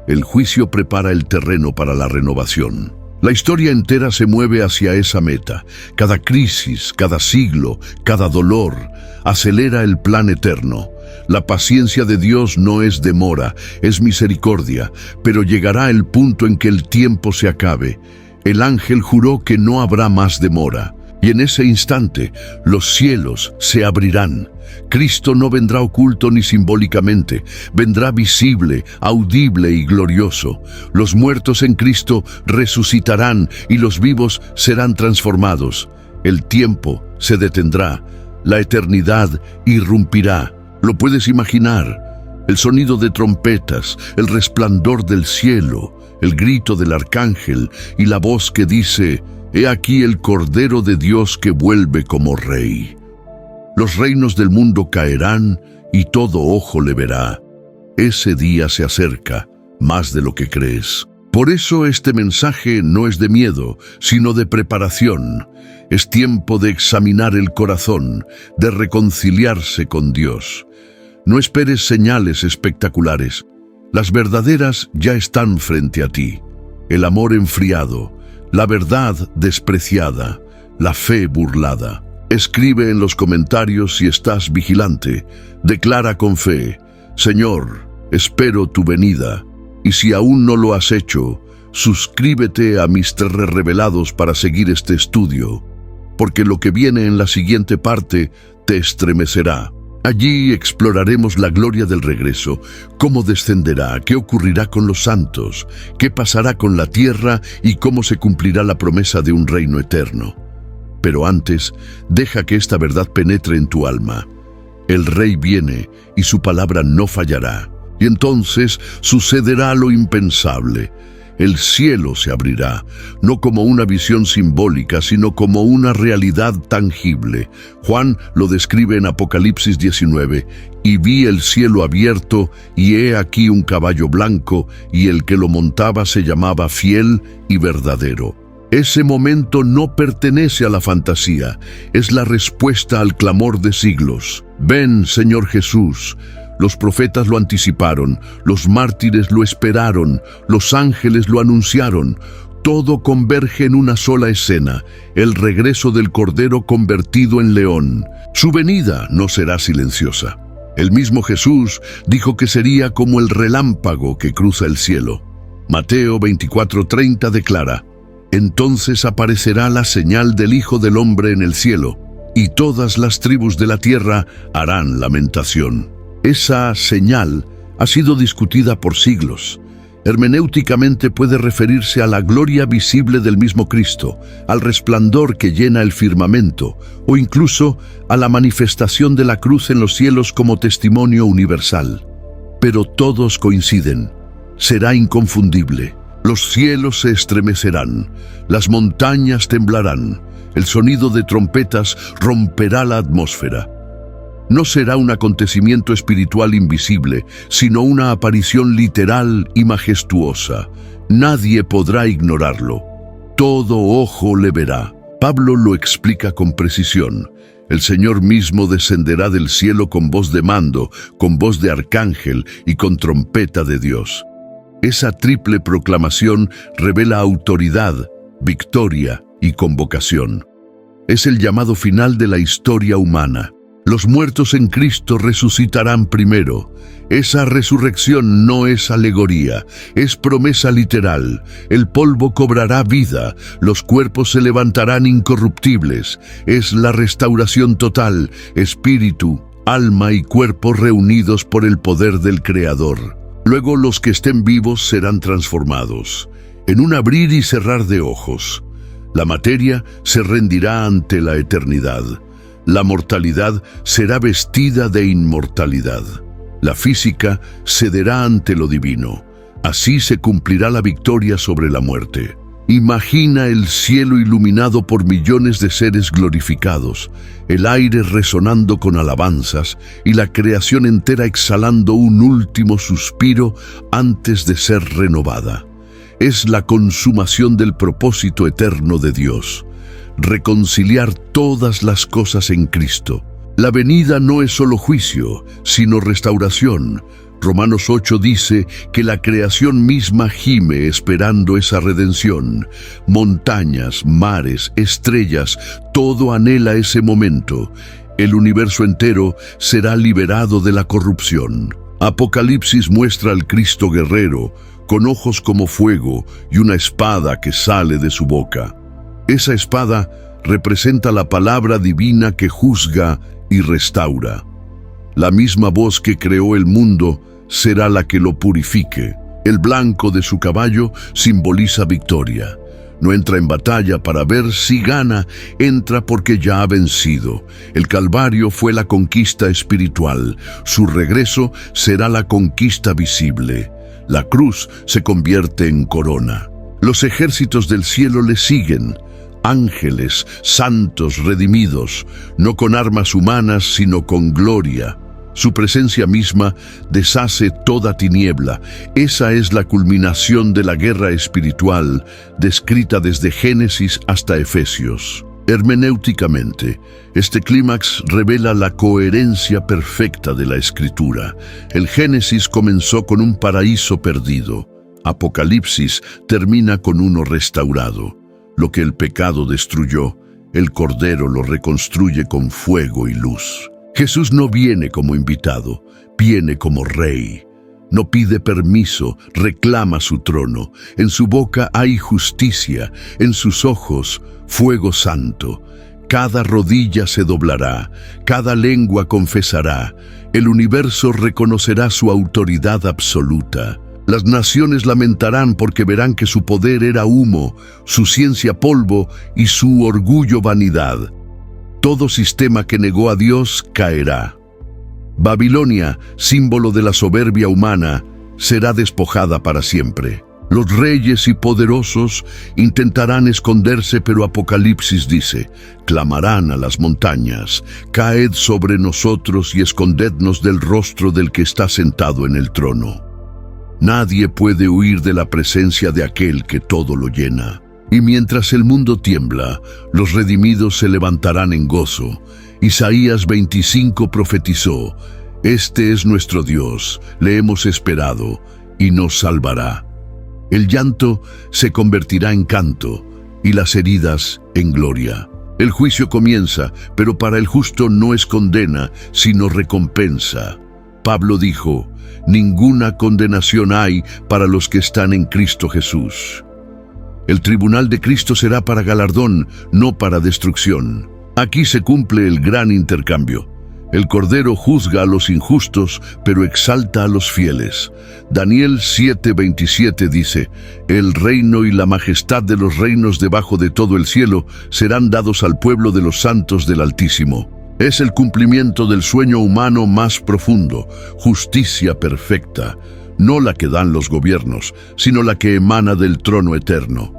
El juicio prepara el terreno para la renovación. La historia entera se mueve hacia esa meta. Cada crisis, cada siglo, cada dolor acelera el plan eterno. La paciencia de Dios no es demora, es misericordia, pero llegará el punto en que el tiempo se acabe. El ángel juró que no habrá más demora. Y en ese instante, los cielos se abrirán. Cristo no vendrá oculto ni simbólicamente, vendrá visible, audible y glorioso. Los muertos en Cristo resucitarán y los vivos serán transformados. El tiempo se detendrá, la eternidad irrumpirá. ¿Lo puedes imaginar? El sonido de trompetas, el resplandor del cielo, el grito del arcángel y la voz que dice: «He aquí el Cordero de Dios que vuelve como Rey». Los reinos del mundo caerán y todo ojo le verá. Ese día se acerca. más de lo que crees. Por eso este mensaje no es de miedo, sino de preparación. Es tiempo de examinar el corazón, de reconciliarse con Dios. No esperes señales espectaculares. Las verdaderas ya están frente a ti. El amor enfriado, la verdad despreciada, la fe burlada. Escribe en los comentarios si estás vigilante. Declara con fe: Señor, espero tu venida. Y si aún no lo has hecho, suscríbete a Misterios Revelados para seguir este estudio, porque lo que viene en la siguiente parte te estremecerá. Allí exploraremos la gloria del regreso, cómo descenderá, qué ocurrirá con los santos, qué pasará con la tierra y cómo se cumplirá la promesa de un reino eterno. Pero antes, deja que esta verdad penetre en tu alma. El Rey viene y su palabra no fallará. Y entonces sucederá lo impensable. El cielo se abrirá, no como una visión simbólica, sino como una realidad tangible. Juan lo describe en Apocalipsis 19. Y vi el cielo abierto, y he aquí un caballo blanco, y el que lo montaba se llamaba Fiel y Verdadero. Ese momento no pertenece a la fantasía, es la respuesta al clamor de siglos. Ven, Señor Jesús. Los profetas lo anticiparon, los mártires lo esperaron, los ángeles lo anunciaron. Todo converge en una sola escena, el regreso del Cordero convertido en león. Su venida no será silenciosa. El mismo Jesús dijo que sería como el relámpago que cruza el cielo. Mateo 24:30 declara: Entonces aparecerá la señal del Hijo del Hombre en el cielo, y todas las tribus de la tierra harán lamentación. Esa señal ha sido discutida por siglos. Hermenéuticamente puede referirse a la gloria visible del mismo Cristo, al resplandor que llena el firmamento, o incluso a la manifestación de la cruz en los cielos como testimonio universal. Pero todos coinciden: será inconfundible. Los cielos se estremecerán, las montañas temblarán, el sonido de trompetas romperá la atmósfera. No será un acontecimiento espiritual invisible, sino una aparición literal y majestuosa. Nadie podrá ignorarlo. Todo ojo le verá. Pablo lo explica con precisión. El Señor mismo descenderá del cielo con voz de mando, con voz de arcángel y con trompeta de Dios. Esa triple proclamación revela autoridad, victoria y convocación. Es el llamado final de la historia humana. Los muertos en Cristo resucitarán primero. Esa resurrección no es alegoría, es promesa literal. El polvo cobrará vida, los cuerpos se levantarán incorruptibles. Es la restauración total, espíritu, alma y cuerpo reunidos por el poder del Creador. Luego los que estén vivos serán transformados. En un abrir y cerrar de ojos, la materia se rendirá ante la eternidad. La mortalidad será vestida de inmortalidad. La física cederá ante lo divino. Así se cumplirá la victoria sobre la muerte. Imagina el cielo iluminado por millones de seres glorificados, el aire resonando con alabanzas y la creación entera exhalando un último suspiro antes de ser renovada. Es la consumación del propósito eterno de Dios. Reconciliar todas las cosas en Cristo. La venida no es solo juicio, sino restauración. Romanos 8 dice que la creación misma gime esperando esa redención. Montañas, mares, estrellas, todo anhela ese momento. El universo entero será liberado de la corrupción. Apocalipsis muestra al Cristo guerrero, con ojos como fuego y una espada que sale de su boca. Esa espada representa la palabra divina que juzga y restaura. La misma voz que creó el mundo será la que lo purifique. El blanco de su caballo simboliza victoria. No entra en batalla para ver si gana, entra porque ya ha vencido. El Calvario fue la conquista espiritual. Su regreso será la conquista visible. La cruz se convierte en corona. Los ejércitos del cielo le siguen. Ángeles, santos redimidos, no con armas humanas, sino con gloria. Su presencia misma deshace toda tiniebla. Esa es la culminación de la guerra espiritual, descrita desde Génesis hasta Efesios. Hermenéuticamente, este clímax revela la coherencia perfecta de la Escritura. El Génesis comenzó con un paraíso perdido. Apocalipsis termina con uno restaurado. Lo que el pecado destruyó, el Cordero lo reconstruye con fuego y luz. Jesús no viene como invitado, viene como Rey. No pide permiso, reclama su trono. En su boca hay justicia, en sus ojos fuego santo. Cada rodilla se doblará, cada lengua confesará. El universo reconocerá su autoridad absoluta. Las naciones lamentarán porque verán que su poder era humo, su ciencia polvo y su orgullo vanidad. Todo sistema que negó a Dios caerá. Babilonia, símbolo de la soberbia humana, será despojada para siempre. Los reyes y poderosos intentarán esconderse, pero Apocalipsis dice: clamarán a las montañas, caed sobre nosotros y escondednos del rostro del que está sentado en el trono. Nadie puede huir de la presencia de aquel que todo lo llena. Y mientras el mundo tiembla, los redimidos se levantarán en gozo. Isaías 25 profetizó: este es nuestro Dios, le hemos esperado y nos salvará. El llanto se convertirá en canto y las heridas en gloria. El juicio comienza, pero para el justo no es condena, sino recompensa. Pablo dijo: ninguna condenación hay para los que están en Cristo Jesús. El tribunal de Cristo será para galardón, no para destrucción. Aquí se cumple el gran intercambio. El Cordero juzga a los injustos, pero exalta a los fieles. Daniel 7:27 dice: el reino y la majestad de los reinos debajo de todo el cielo serán dados al pueblo de los santos del Altísimo. Es el cumplimiento del sueño humano más profundo, justicia perfecta, no la que dan los gobiernos, sino la que emana del trono eterno.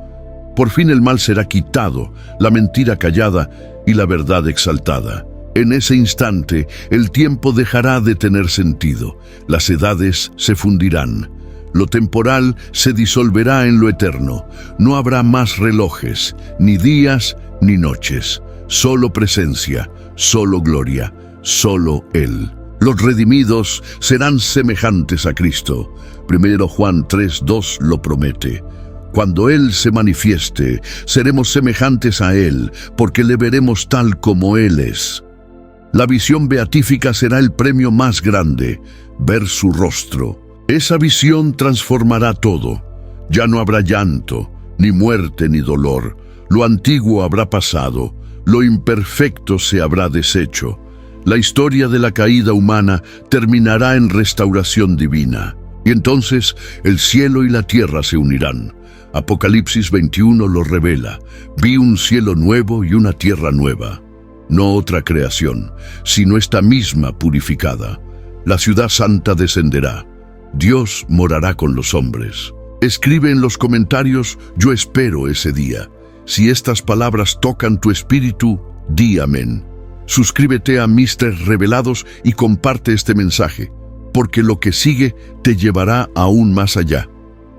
Por fin el mal será quitado, la mentira callada y la verdad exaltada. En ese instante, el tiempo dejará de tener sentido. Las edades se fundirán. Lo temporal se disolverá en lo eterno. No habrá más relojes, ni días, ni noches. Solo presencia, solo gloria, solo Él. Los redimidos serán semejantes a Cristo. 1 Juan 3:2 lo promete. Cuando Él se manifieste, seremos semejantes a Él, porque le veremos tal como Él es. La visión beatífica será el premio más grande, ver su rostro. Esa visión transformará todo. Ya no habrá llanto, ni muerte, ni dolor. Lo antiguo habrá pasado, lo imperfecto se habrá deshecho. La historia de la caída humana terminará en restauración divina. Y entonces el cielo y la tierra se unirán. Apocalipsis 21 lo revela: vi un cielo nuevo y una tierra nueva. No otra creación, sino esta misma purificada. La ciudad santa descenderá. Dios morará con los hombres. Escribe en los comentarios: yo espero ese día. Si estas palabras tocan tu espíritu, di amén. Suscríbete a Misterios Revelados y comparte este mensaje, porque lo que sigue te llevará aún más allá.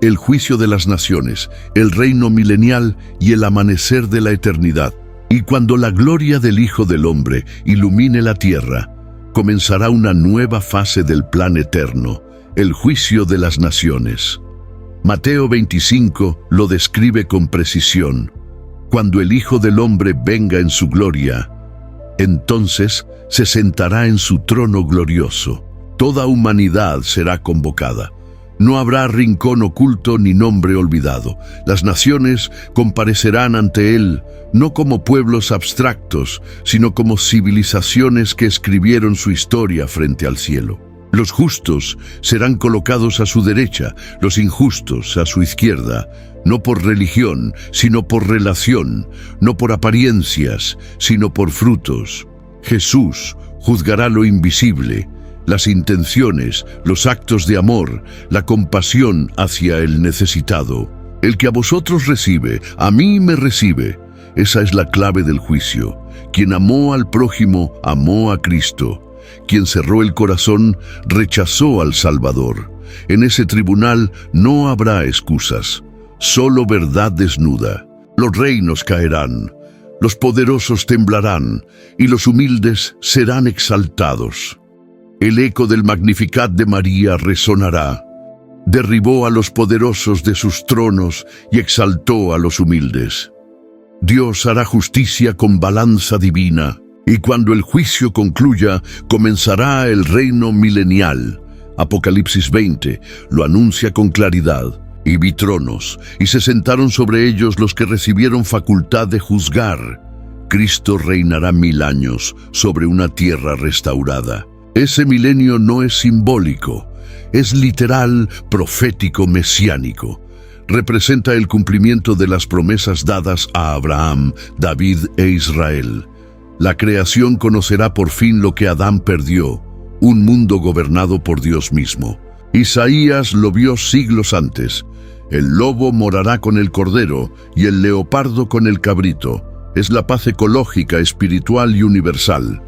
El juicio de las naciones, el reino milenial y el amanecer de la eternidad. Y cuando la gloria del Hijo del Hombre ilumine la tierra, comenzará una nueva fase del plan eterno, el juicio de las naciones. Mateo 25 lo describe con precisión. Cuando el Hijo del Hombre venga en su gloria, entonces se sentará en su trono glorioso. Toda humanidad será convocada. No habrá rincón oculto ni nombre olvidado. Las naciones comparecerán ante Él, no como pueblos abstractos, sino como civilizaciones que escribieron su historia frente al cielo. Los justos serán colocados a su derecha, los injustos a su izquierda, no por religión, sino por relación, no por apariencias, sino por frutos. Jesús juzgará lo invisible, las intenciones, los actos de amor, la compasión hacia el necesitado. El que a vosotros recibe, a mí me recibe. Esa es la clave del juicio. Quien amó al prójimo, amó a Cristo. Quien cerró el corazón rechazó al Salvador. En ese tribunal no habrá excusas, solo verdad desnuda. Los reinos caerán, los poderosos temblarán y los humildes serán exaltados. El eco del Magnificat de María resonará. Derribó a los poderosos de sus tronos y exaltó a los humildes. Dios hará justicia con balanza divina, y cuando el juicio concluya, comenzará el reino milenial. Apocalipsis 20 lo anuncia con claridad. Y vi tronos, y se sentaron sobre ellos los que recibieron facultad de juzgar. Cristo reinará 1000 años sobre una tierra restaurada. Ese milenio no es simbólico, es literal, profético, mesiánico. Representa el cumplimiento de las promesas dadas a Abraham, David e Israel. La creación conocerá por fin lo que Adán perdió, un mundo gobernado por Dios mismo. Isaías lo vio siglos antes. El lobo morará con el cordero y el leopardo con el cabrito. Es la paz ecológica, espiritual y universal.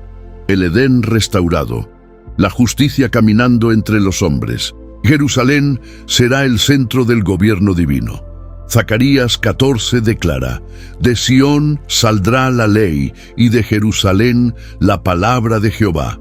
El Edén restaurado. La justicia caminando entre los hombres. Jerusalén será el centro del gobierno divino. Zacarías 14 declara: de Sión saldrá la ley y de Jerusalén la palabra de Jehová.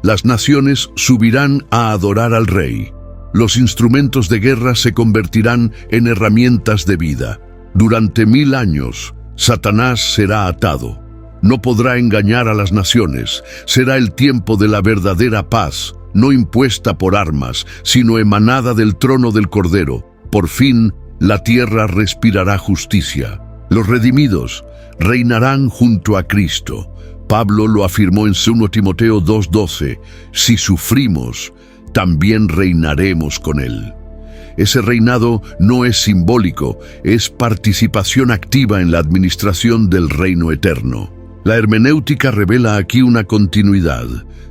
Las naciones subirán a adorar al Rey. Los instrumentos de guerra se convertirán en herramientas de vida. Durante 1000 años, Satanás será atado. No podrá engañar a las naciones. Será el tiempo de la verdadera paz, no impuesta por armas, sino emanada del trono del Cordero. Por fin, la tierra respirará justicia. Los redimidos reinarán junto a Cristo. Pablo lo afirmó en 2 Timoteo 2:12, si sufrimos, también reinaremos con él. Ese reinado no es simbólico, es participación activa en la administración del reino eterno. La hermenéutica revela aquí una continuidad.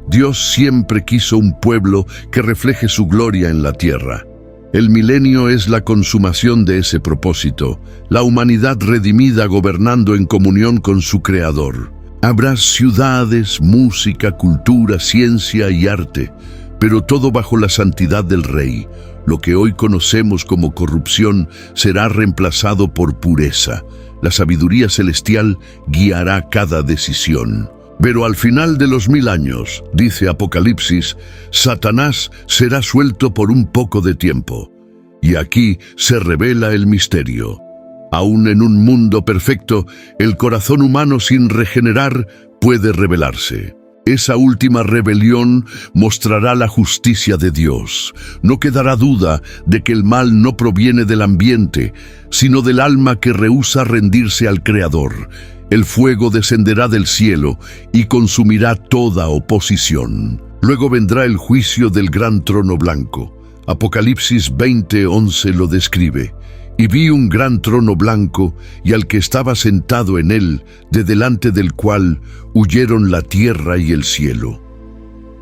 Dios siempre quiso un pueblo que refleje su gloria en la tierra. El milenio es la consumación de ese propósito, la humanidad redimida gobernando en comunión con su Creador. Habrá ciudades, música, cultura, ciencia y arte, pero todo bajo la santidad del Rey. Lo que hoy conocemos como corrupción será reemplazado por pureza. La sabiduría celestial guiará cada decisión. Pero al final de los 1000 años, dice Apocalipsis, Satanás será suelto por un poco de tiempo. Y aquí se revela el misterio. Aún en un mundo perfecto, el corazón humano sin regenerar puede rebelarse. Esa última rebelión mostrará la justicia de Dios. No quedará duda de que el mal no proviene del ambiente, sino del alma que rehúsa rendirse al Creador. El fuego descenderá del cielo y consumirá toda oposición. Luego vendrá el juicio del gran trono blanco. Apocalipsis 20:11 lo describe. Y vi un gran trono blanco, y al que estaba sentado en él, de delante del cual huyeron la tierra y el cielo.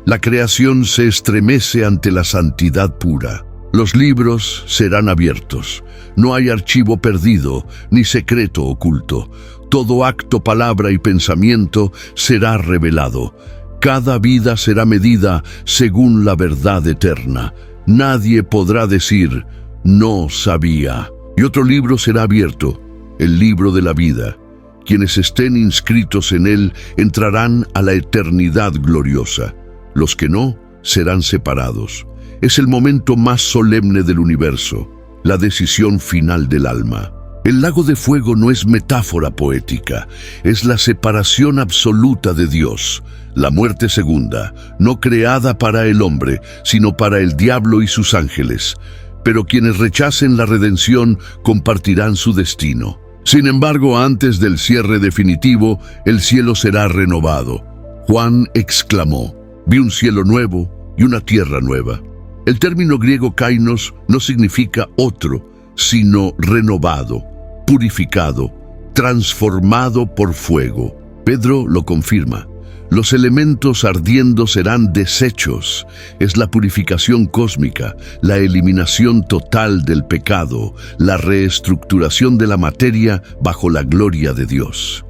La creación se estremece ante la santidad pura. Los libros serán abiertos. No hay archivo perdido, ni secreto oculto. Todo acto, palabra y pensamiento será revelado. Cada vida será medida según la verdad eterna. Nadie podrá decir, no sabía. Y otro libro será abierto, el libro de la vida. Quienes estén inscritos en él entrarán a la eternidad gloriosa. Los que no, serán separados. Es el momento más solemne del universo, la decisión final del alma. El lago de fuego no es metáfora poética, es la separación absoluta de Dios. La muerte segunda, no creada para el hombre, sino para el diablo y sus ángeles. Pero quienes rechacen la redención compartirán su destino. Sin embargo, antes del cierre definitivo, el cielo será renovado. Juan exclamó, vi un cielo nuevo y una tierra nueva. El término griego kainos no significa otro, sino renovado, purificado, transformado por fuego. Pedro lo confirma. Los elementos ardiendo serán deshechos. Es la purificación cósmica, la eliminación total del pecado, la reestructuración de la materia bajo la gloria de Dios.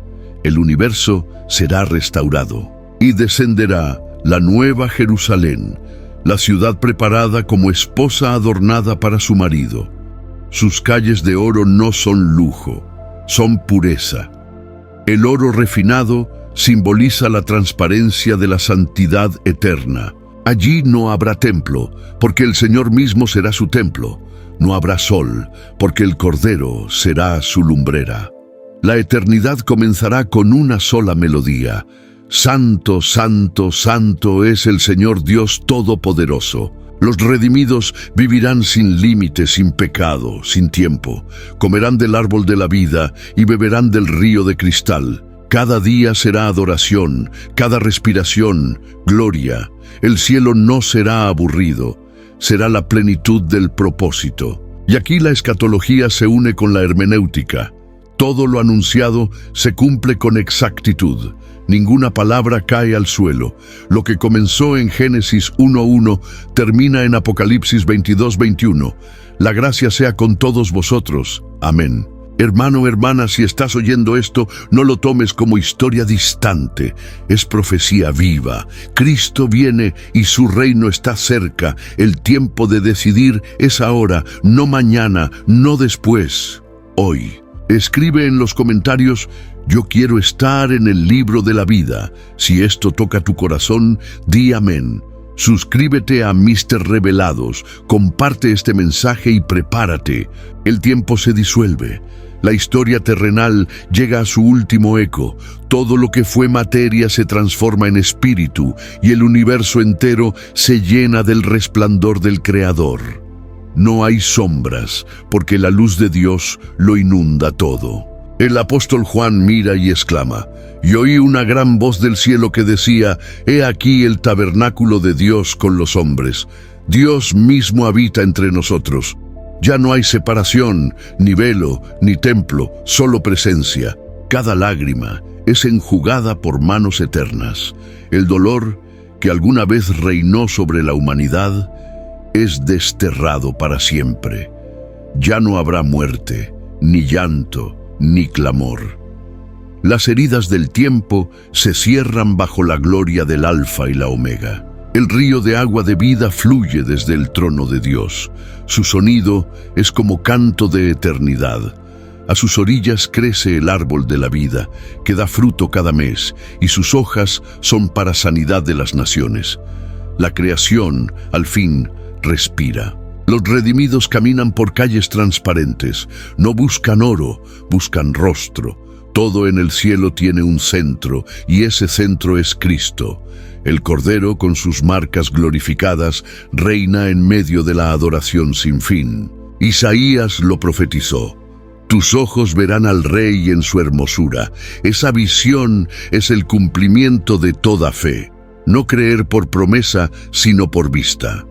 El universo será restaurado y descenderá la nueva Jerusalén, la ciudad preparada como esposa adornada para su marido. Sus calles de oro no son lujo, son pureza. El oro refinado simboliza la transparencia de la santidad eterna. Allí no habrá templo, porque el Señor mismo será su templo. No habrá sol, porque el Cordero será su lumbrera. La eternidad comenzará con una sola melodía. Santo, santo, santo es el Señor Dios Todopoderoso. Los redimidos vivirán sin límite, sin pecado, sin tiempo. Comerán del árbol de la vida y beberán del río de cristal. Cada día será adoración, cada respiración, gloria. El cielo no será aburrido, será la plenitud del propósito. Y aquí la escatología se une con la hermenéutica. Todo lo anunciado se cumple con exactitud. Ninguna palabra cae al suelo. Lo que comenzó en Génesis 1:1 termina en Apocalipsis 22:21. La gracia sea con todos vosotros. Amén. Hermano, hermana, si estás oyendo esto, no lo tomes como historia distante. Es profecía viva. Cristo viene y su reino está cerca. El tiempo de decidir es ahora, no mañana, no después. Hoy. Escribe en los comentarios: yo quiero estar en el libro de la vida. Si esto toca tu corazón, di amén. Suscríbete a Mister Revelados, comparte este mensaje y prepárate. El tiempo se disuelve. La historia terrenal llega a su último eco. Todo lo que fue materia se transforma en espíritu y el universo entero se llena del resplandor del Creador. No hay sombras, porque la luz de Dios lo inunda todo. El apóstol Juan mira y exclama: y oí una gran voz del cielo que decía: he aquí el tabernáculo de Dios con los hombres. Dios mismo habita entre nosotros. Ya no hay separación, ni velo, ni templo, solo presencia. Cada lágrima es enjugada por manos eternas. El dolor que alguna vez reinó sobre la humanidad es desterrado para siempre. Ya no habrá muerte, ni llanto, ni clamor. Las heridas del tiempo se cierran bajo la gloria del Alfa y la Omega. El río de agua de vida fluye desde el trono de Dios. Su sonido es como canto de eternidad. A sus orillas crece el árbol de la vida, que da fruto cada mes, y sus hojas son para sanidad de las naciones. La creación, al fin, respira. Los redimidos caminan por calles transparentes. No buscan oro, buscan rostro. Todo en el cielo tiene un centro, y ese centro es Cristo. El Cordero, con sus marcas glorificadas, reina en medio de la adoración sin fin. Isaías lo profetizó: tus ojos verán al Rey en su hermosura. Esa visión es el cumplimiento de toda fe. No creer por promesa, sino por vista.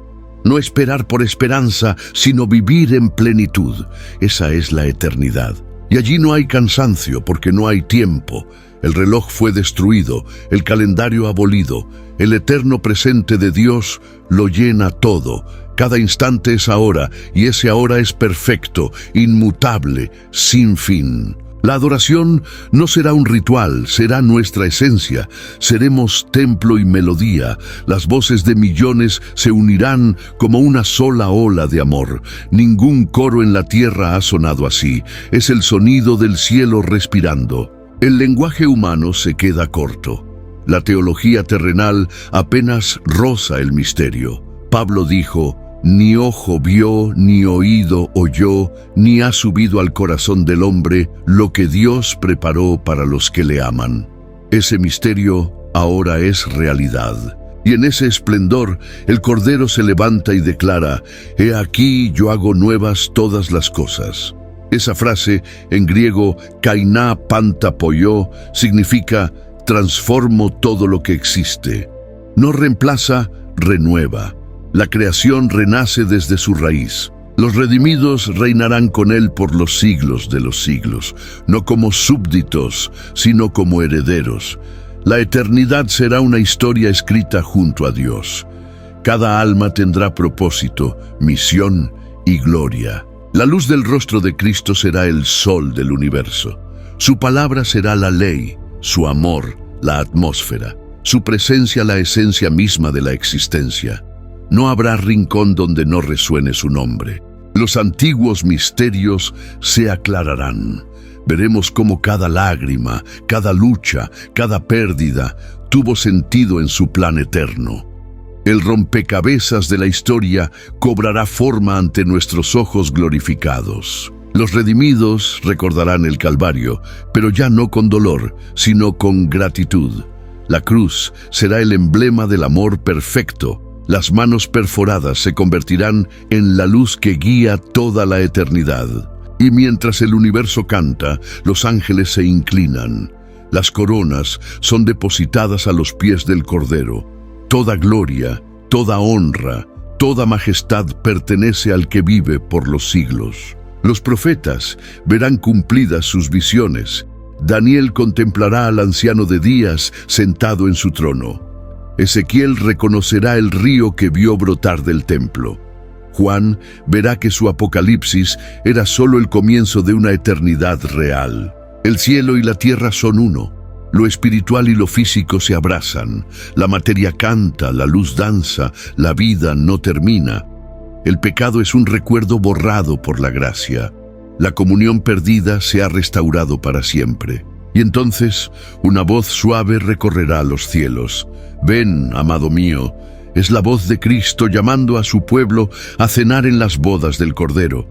No esperar por esperanza, sino vivir en plenitud. Esa es la eternidad. Y allí no hay cansancio, porque no hay tiempo. El reloj fue destruido, el calendario abolido. El eterno presente de Dios lo llena todo. Cada instante es ahora, y ese ahora es perfecto, inmutable, sin fin. La adoración no será un ritual, será nuestra esencia. Seremos templo y melodía. Las voces de millones se unirán como una sola ola de amor. Ningún coro en la tierra ha sonado así. Es el sonido del cielo respirando. El lenguaje humano se queda corto. La teología terrenal apenas roza el misterio. Pablo dijo: ni ojo vio, ni oído oyó, ni ha subido al corazón del hombre lo que Dios preparó para los que le aman. Ese misterio ahora es realidad. Y en ese esplendor el Cordero se levanta y declara: he aquí yo hago nuevas todas las cosas. Esa frase, en griego kainá panta poió, significa transformo todo lo que existe. No reemplaza, renueva. La creación renace desde su raíz. Los redimidos reinarán con él por los siglos de los siglos, no como súbditos, sino como herederos. La eternidad será una historia escrita junto a Dios. Cada alma tendrá propósito, misión y gloria. La luz del rostro de Cristo será el sol del universo. Su palabra será la ley, su amor, la atmósfera. su presencia la esencia misma de la existencia. No habrá rincón donde no resuene su nombre. Los antiguos misterios se aclararán. Veremos cómo cada lágrima, cada lucha, cada pérdida tuvo sentido en su plan eterno. El rompecabezas de la historia cobrará forma ante nuestros ojos glorificados. Los redimidos recordarán el Calvario, pero ya no con dolor, sino con gratitud. La cruz será el emblema del amor perfecto. Las manos perforadas se convertirán en la luz que guía toda la eternidad. Y mientras el universo canta, los ángeles se inclinan. Las coronas son depositadas a los pies del Cordero. Toda gloria, toda honra, toda majestad pertenece al que vive por los siglos. Los profetas verán cumplidas sus visiones. Daniel contemplará al anciano de días sentado en su trono. Ezequiel reconocerá el río que vio brotar del templo. Juan verá que su apocalipsis era solo el comienzo de una eternidad real. El cielo y la tierra son uno. Lo espiritual y lo físico se abrazan. La materia canta, la luz danza, la vida no termina. El pecado es un recuerdo borrado por la gracia. La comunión perdida se ha restaurado para siempre. Y entonces una voz suave recorrerá los cielos. Ven, amado mío, es la voz de Cristo llamando a su pueblo a cenar en las bodas del Cordero.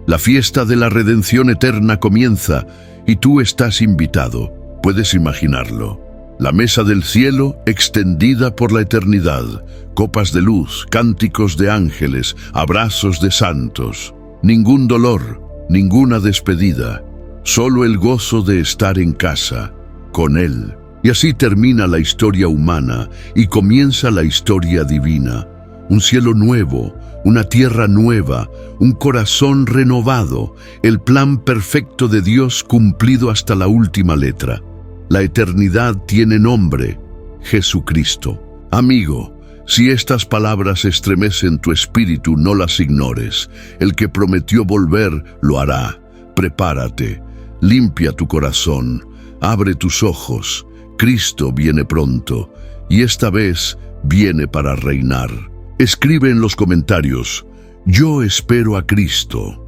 La fiesta de la redención eterna comienza y tú estás invitado. Puedes imaginarlo. La mesa del cielo extendida por la eternidad, copas de luz, cánticos de ángeles, abrazos de santos. Ningún dolor, ninguna despedida, solo el gozo de estar en casa, con Él. Y así termina la historia humana y comienza la historia divina. Un cielo nuevo, una tierra nueva, un corazón renovado, el plan perfecto de Dios cumplido hasta la última letra. La eternidad tiene nombre, Jesucristo. Amigo, si estas palabras estremecen tu espíritu, no las ignores. El que prometió volver, lo hará. Prepárate, limpia tu corazón, abre tus ojos. Cristo viene pronto, y esta vez viene para reinar. Escribe en los comentarios, yo espero a Cristo.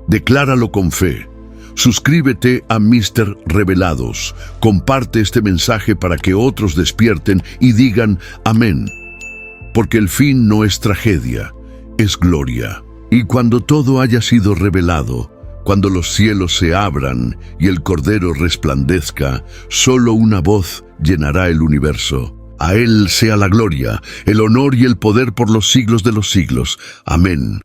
Decláralo con fe. Suscríbete a Mr. Revelados. Comparte este mensaje para que otros despierten y digan amén. Porque el fin no es tragedia, es gloria. Y cuando todo haya sido revelado, cuando los cielos se abran y el Cordero resplandezca, solo una voz llenará el universo. A Él sea la gloria, el honor y el poder por los siglos de los siglos. Amén.